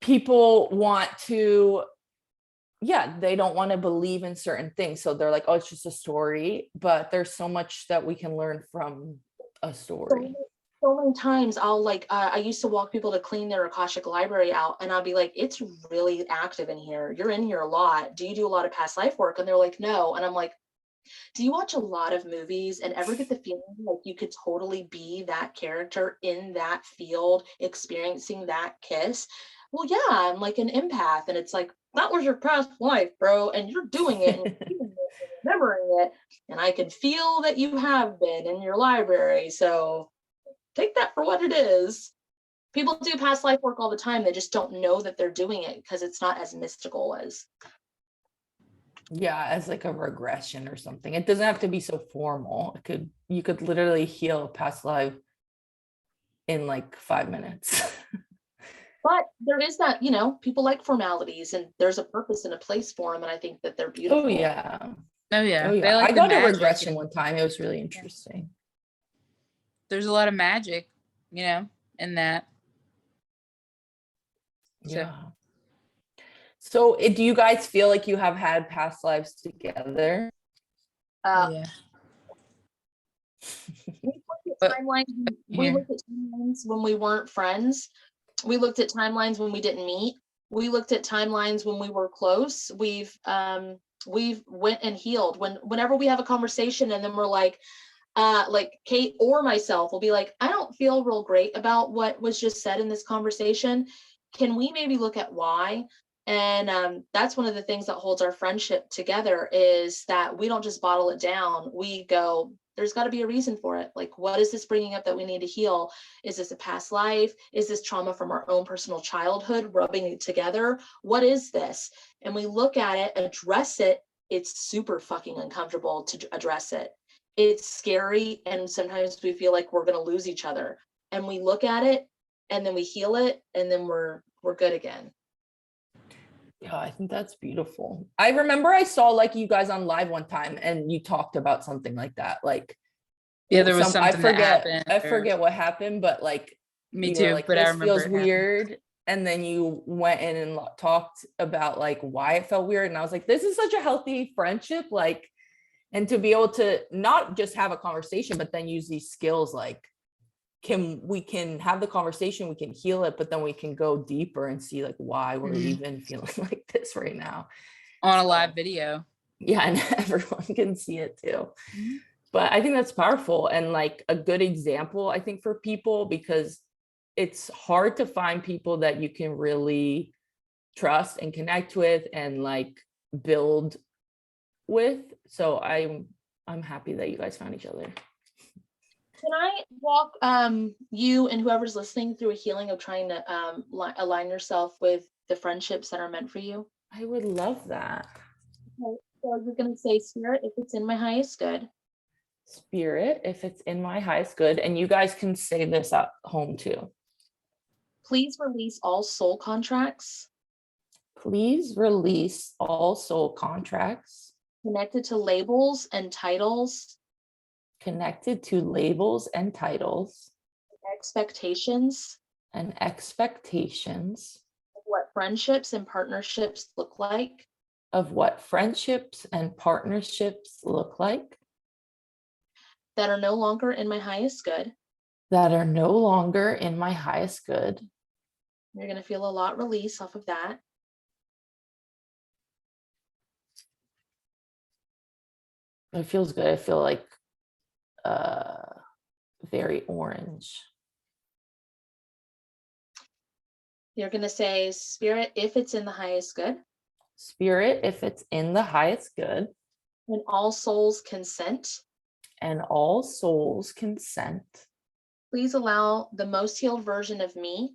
people want to, they don't want to believe in certain things. So they're like, oh, it's just a story. But there's so much that we can learn from a story. So many times I'll I used to walk people to clean their Akashic library out, and I'll be like, it's really active in here. You're in here a lot. Do you do a lot of past life work? And they're like, no. And I'm like, do you watch a lot of movies and ever get the feeling like you could totally be that character in that field, experiencing that kiss? Well, yeah, I'm like an empath. And it's like, that was your past life, bro. And you're doing it and you're remembering it. And I can feel that you have been in your library. So take that for what it is. People do past life work all the time. They just don't know that they're doing it because it's not as mystical as. Yeah, as like a regression or something. It doesn't have to be so formal. You could literally heal a past life in like 5 minutes. But there is that, you know, people like formalities and there's a purpose and a place for them. And I think that they're beautiful. Oh yeah. Oh yeah. Oh They yeah. like I the got a magic regression and one time. It was really interesting. there's a lot of magic, you know, in that. So Yeah. So do you guys feel like you have had past lives together? yeah. We looked at But timelines. We here. looked at timelines when we weren't friends. We looked at timelines when we didn't meet. We looked at timelines when we were close. We've went and healed. Whenever we have a conversation and then we're like Kate or myself will be like, I don't feel real great about what was just said in this conversation. Can we maybe look at why? And that's one of the things that holds our friendship together is that we don't just bottle it down. We go, there's got to be a reason for it. Like, what is this bringing up that we need to heal? Is this a past life? Is this trauma from our own personal childhood rubbing it together? What is this? And we look at it, address it. It's super fucking uncomfortable to address it. It's scary. And sometimes we feel like we're going to lose each other. And we look at it and then we heal it and then we're good again. Yeah, I think that's beautiful. I remember I saw like you guys on live one time and you talked about something like that. Like, Yeah, there was something that happened. I forget what happened, but like Me you too, were like, but I this remember feels it happened. weird. And then you went in and talked about like why it felt weird. And I was like, this is such a healthy friendship. Like, and to be able to not just have a conversation, but then use these skills like, we can have the conversation, we can heal it, but then we can go deeper and see like why we're even feeling like this right now On a live video. Yeah, and everyone can see it too. But I think that's powerful and like a good example, I think, for people, because it's hard to find people that you can really trust and connect with and like build with. So I'm happy that you guys found each other. Can I walk you and whoever's listening through a healing of trying to align yourself with the friendships that are meant for you? I would love that. Okay, so you're going to say, Spirit, if it's in my highest good. Spirit, if it's in my highest good. And you guys can say this at home too. Please release all soul contracts. Please release all soul contracts. Connected to labels and titles. Connected to labels and titles. Expectations. And expectations. Of what friendships and partnerships look like. Of what friendships and partnerships look like. That are no longer in my highest good. That are no longer in my highest good. You're going to feel a lot release off of that. It feels good. I feel like very orange. You're going to say, Spirit, if it's in the highest good. Spirit, if it's in the highest good. And all souls consent. And all souls consent. Please allow the most healed version of me.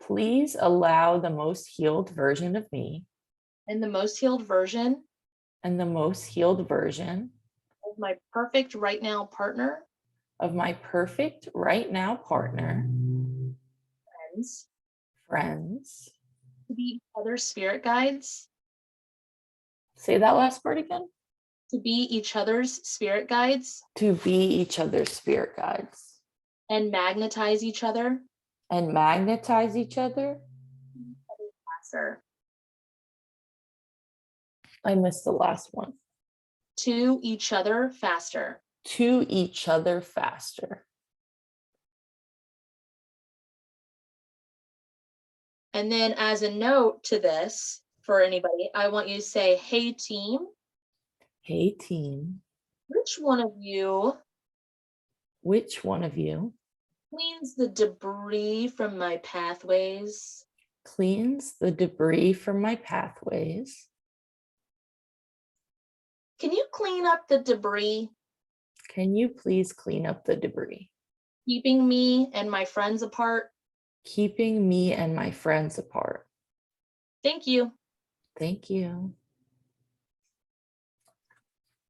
Please allow the most healed version of me. And the most healed version. And the most healed version. Of my perfect right now partner. Of my perfect right now partner. Friends. Friends. To be each other's spirit guides. Say that last part again. To be each other's spirit guides. To be each other's spirit guides. And magnetize each other. And magnetize each other. Faster. I missed the last one. To each other faster. To each other faster. And then as a note to this, for anybody, I want you to say, hey team. Hey team. Which one of you cleans the debris from my pathways? Cleans the debris from my pathways. Can you clean up the debris? Can you please clean up the debris? Keeping me and my friends apart. Keeping me and my friends apart. Thank you. Thank you.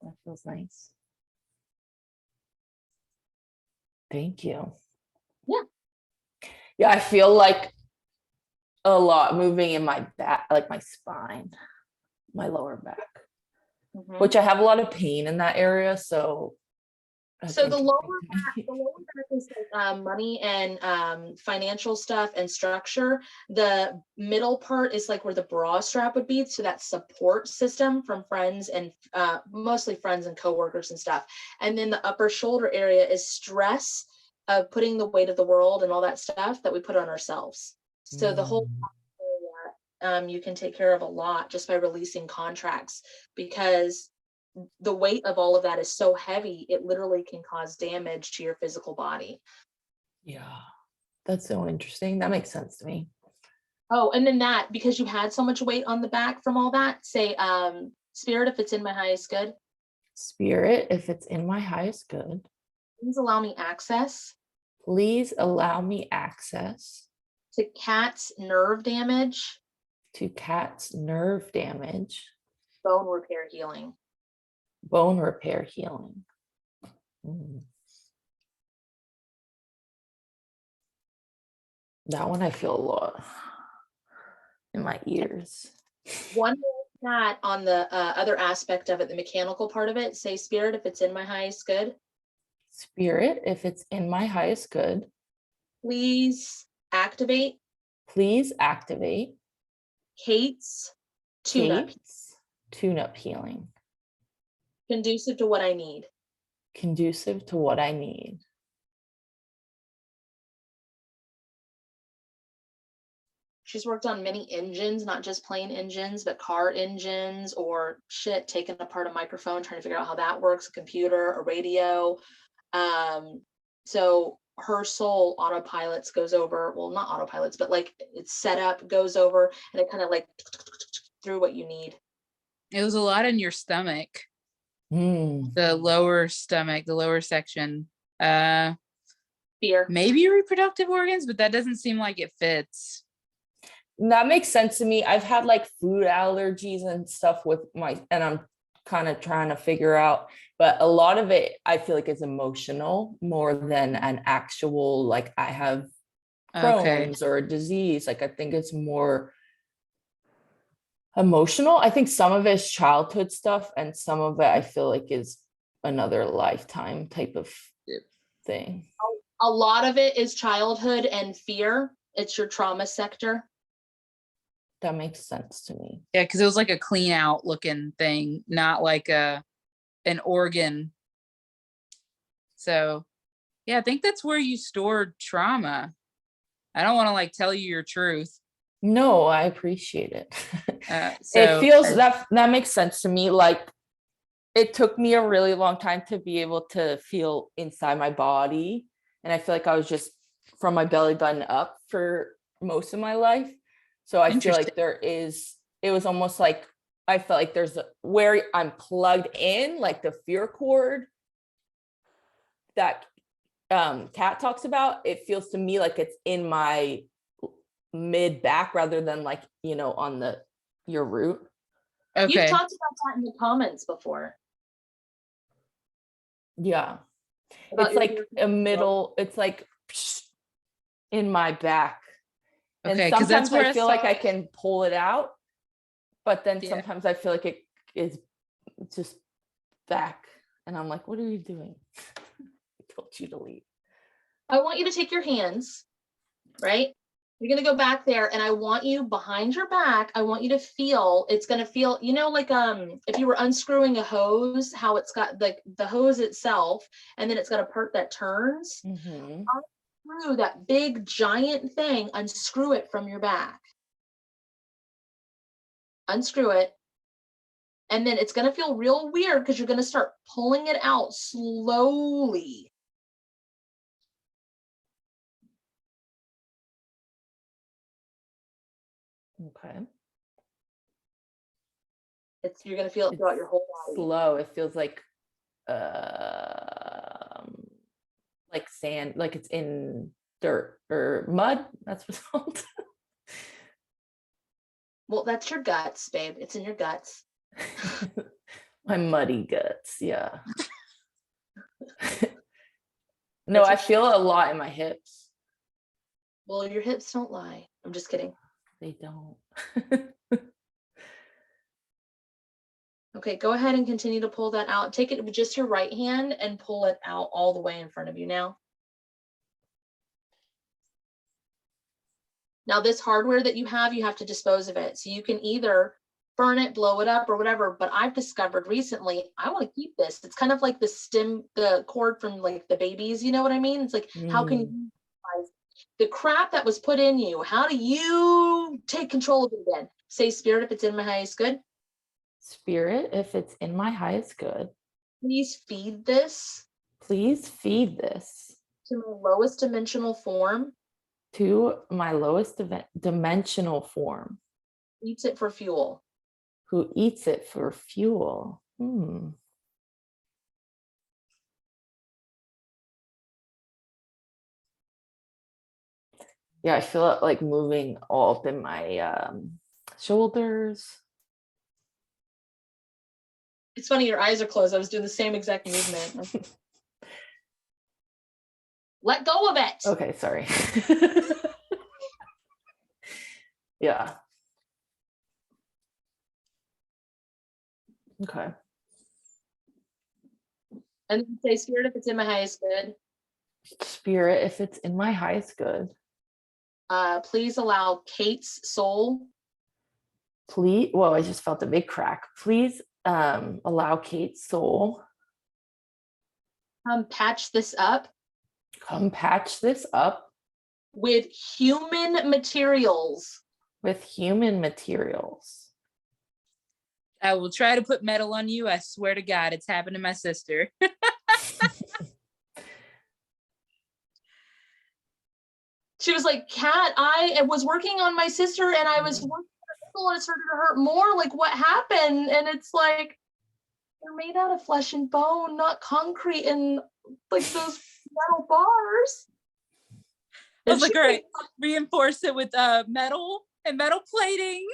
That feels nice. Thank you. Yeah. Yeah, I feel like a lot moving in my back, like my spine, my lower back, which I have a lot of pain in that area. So So the lower back is like money and financial stuff and structure. The middle part is like where the bra strap would be. So that support system from friends and mostly friends and coworkers and stuff. And then the upper shoulder area is stress of putting the weight of the world and all that stuff that we put on ourselves. So the whole area, you can take care of a lot just by releasing contracts, because the weight of all of that is so heavy, it literally can cause damage to your physical body. Yeah, that's so interesting. That makes sense to me. Oh, and then that, because you had so much weight on the back from all that, say, Spirit, if it's in my highest good. Spirit, if it's in my highest good. Please allow me access. Please allow me access. To cat's nerve damage. To cat's nerve damage. Bone repair healing. Bone repair healing. That one I feel a lot in my ears. One that on the other aspect of it, the mechanical part of it, say, Spirit, if it's in my highest good. Spirit, if it's in my highest good. Please activate. Please activate. Kate's tune-up. Tune-up healing. Conducive to what I need. Conducive to what I need. She's worked on many engines, not just plane engines, but car engines, or shit, taking apart a microphone, trying to figure out how that works, a computer, a radio. So her soul autopilots goes over, well, not autopilots, but like it's set up, goes over, and it kind of like through what you need. It was a lot in your stomach. The lower stomach, the lower section. Fear. Maybe reproductive organs, but that doesn't seem like it fits. That makes sense to me. I've had like food allergies and stuff with and I'm kind of trying to figure out, but a lot of it I feel like is emotional more than an actual, like I have Crohn's or a disease. Like I think it's more emotional. I think some of it is childhood stuff and some of it I feel like is another lifetime type of thing. A lot of it is childhood and fear. It's your trauma sector. That makes sense to me. Yeah, because it was like a clean out looking thing, not like an organ. So yeah, I think that's where you stored trauma. I don't want to like tell you your truth. No, I appreciate it. So it feels that makes sense to me. Like it took me a really long time to be able to feel inside my body. And I feel like I was just from my belly button up for most of my life. So I feel like it was almost like, I felt like there's where I'm plugged in, like the fear cord that Kat talks about. It feels to me like it's in my mid back rather than like, on your root. Okay. You've talked about that in the comments before. Yeah. It's like a middle, it's like in my back. And sometimes I feel like I can pull it out, but then sometimes I feel like it is just back. And I'm like, what are you doing? I told you to leave. I want you to take your hands, right? You're going to go back there and I want you behind your back. I want you to feel, it's going to feel, like if you were unscrewing a hose, how it's got like the hose itself, and then it's got a part that turns. Unscrew that big giant thing, unscrew it from your back. Unscrew it. And then it's going to feel real weird because you're going to start pulling it out slowly. Okay. You're going to feel it throughout your whole body. Slow. It feels like sand, like it's in dirt or mud. That's what's called. Well, that's your guts, babe. It's in your guts. My muddy guts. Yeah. No, I feel a lot in my hips. Well, your hips don't lie. I'm just kidding. They don't. Okay, go ahead and continue to pull that out. Take it with just your right hand and pull it out all the way in front of you now. Now, this hardware that you have to dispose of it. So you can either burn it, blow it up, or whatever. But I've discovered recently, I want to keep this. It's kind of like the cord from like the babies. You know what I mean? It's like, how can you utilize the crap that was put in you? How do you take control of it again? Say, Spirit, if it's in my highest good. Spirit, if it's in my highest good, Please feed this. Please feed this to my lowest dimensional form. To my lowest dimensional form. Eats it for fuel. Who eats it for fuel. Yeah, I feel it like moving all up in my shoulders. It's funny, your eyes are closed. I was doing the same exact movement. Let go of it. Okay, sorry. Yeah. Okay. And then say, Spirit, if it's in my highest good. Spirit, if it's in my highest good. Please allow Kate's soul. Please, well, I just felt a big crack. Please allow Kate's soul. Come patch this up. Come patch this up. With human materials. With human materials. I will try to put metal on you. I swear to God, it's happened to my sister. She was like, Kat, I was working on my sister and I was working on and it started to hurt more. Like, what happened? And it's like, they're made out of flesh and bone, not concrete and like those metal bars. I was like, all right, reinforce it with metal and metal plating.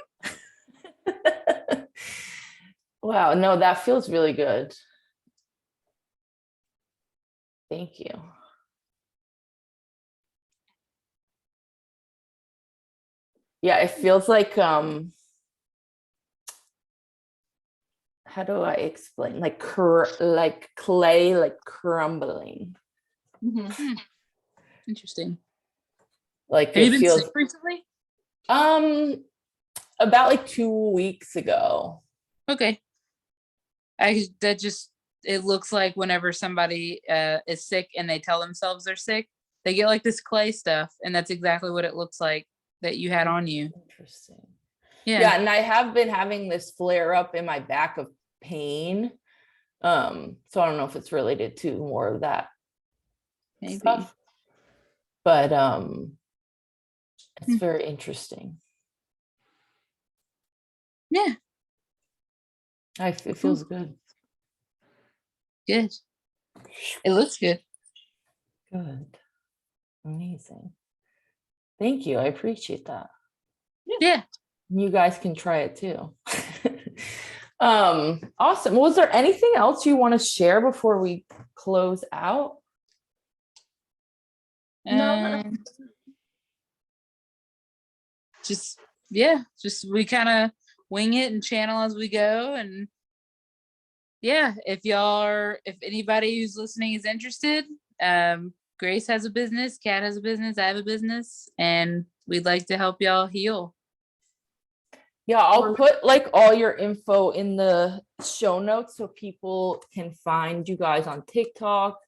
Wow, no, that feels really good. Thank you. Yeah, it feels like how do I explain? Like clay, like crumbling. Mm-hmm. Interesting. Like have you been feels sick recently? About like 2 weeks ago. Okay. It looks like whenever somebody is sick and they tell themselves they're sick, they get like this clay stuff, and that's exactly what it looks like that you had on you. Interesting. Yeah, and I have been having this flare up in my back of pain. So I don't know if it's related to more of that maybe stuff, but it's very interesting. Yeah, it feels good. Good. It looks good. Good. Amazing. Thank you. I appreciate that. Yeah. You guys can try it too. Awesome. Was there anything else you want to share before we close out? Just we kind of wing it and channel as we go. And yeah, if anybody who's listening is interested, Grace has a business, Kat has a business, I have a business, and we'd like to help y'all heal. Yeah, I'll put like all your info in the show notes so people can find you guys on TikTok.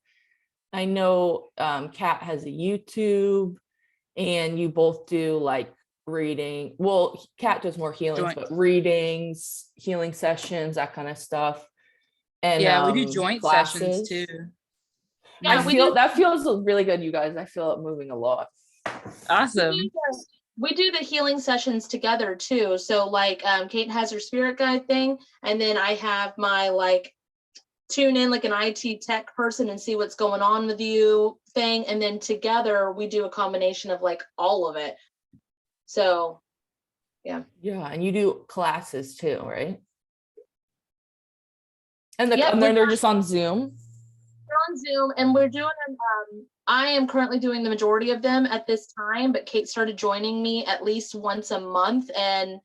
I know Kat has a YouTube, and you both do like reading. Well, Kat does more healing, but readings, healing sessions, that kind of stuff. And yeah, we do joint sessions too. Yeah, that feels really good, you guys. I feel it moving a lot. Awesome. We do the healing sessions together too. So like Kate has her spirit guide thing, and then I have my like tune in like an IT tech person and see what's going on with you thing, and then together we do a combination of like all of it. So yeah. Yeah, and you do classes too, right? And Yep, and then they're just on Zoom. we're on Zoom, and we're doing them. I am currently doing the majority of them at this time, but Kate started joining me at least once a month, and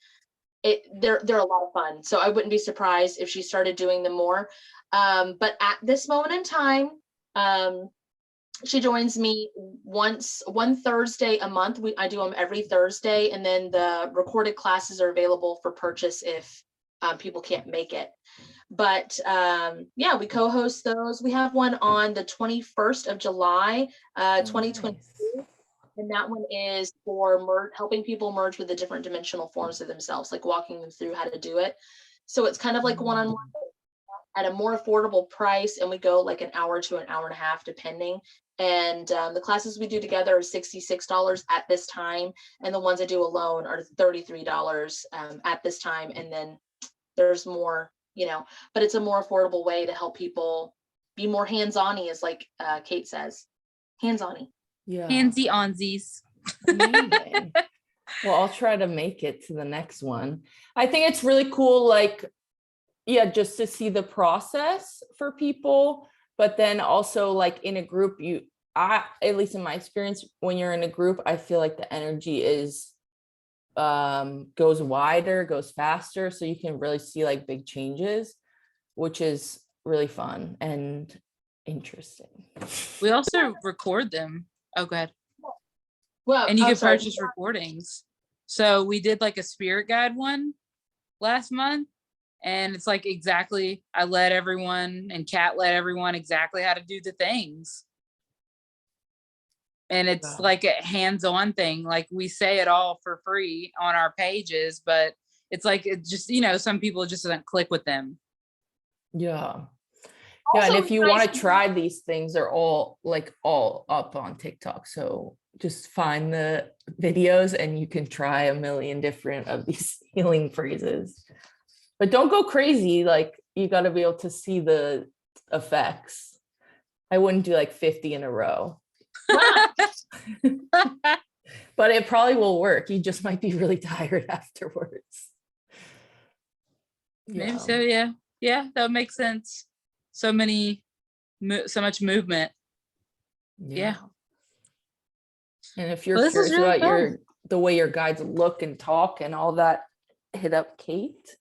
they're a lot of fun. So I wouldn't be surprised if she started doing them more. But at this moment in time, she joins me one Thursday a month. I do them every Thursday, and then the recorded classes are available for purchase if people can't make it. But yeah, we co-host those. We have one on the 21st of July, 2022. Nice. And that one is for helping people merge with the different dimensional forms of themselves, like walking them through how to do it. So it's kind of like one-on-one at a more affordable price, and we go like an hour to an hour and a half, depending. And the classes we do together are $66 at this time, and the ones I do alone are $33 at this time. And then there's more, but it's a more affordable way to help people be more hands-on-y, as like Kate says, hands-on-y. Yeah. Handsy onsies. Amazing. Well, I'll try to make it to the next one. I think it's really cool, like, yeah, just to see the process for people, but then also like in a group, at least in my experience, when you're in a group, I feel like the energy is goes wider, goes faster, so you can really see like big changes, which is really fun and interesting. We also record them. Oh, go ahead. Well, And you can purchase recordings. So we did like a spirit guide one last month, and it's like exactly, I let everyone, and Kat let everyone exactly how to do the things. And it's like a hands-on thing. Like we say it all for free on our pages, but it's like, it just, some people just doesn't click with them. Yeah. Yeah, and if you want to try these things, they're all up on TikTok. So just find the videos and you can try a million different of these healing phrases. But don't go crazy. Like, you got to be able to see the effects. I wouldn't do like 50 in a row. But it probably will work. You just might be really tired afterwards. Maybe so, yeah. Yeah, that would make sense. So much movement. Yeah. And if you're curious really about the way your guides look and talk and all that, hit up Kate.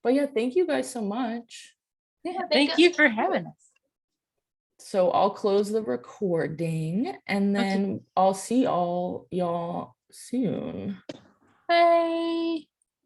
But yeah, thank you guys so much. Yeah, thank you for having us. So I'll close the recording, and then I'll see all y'all soon. Bye.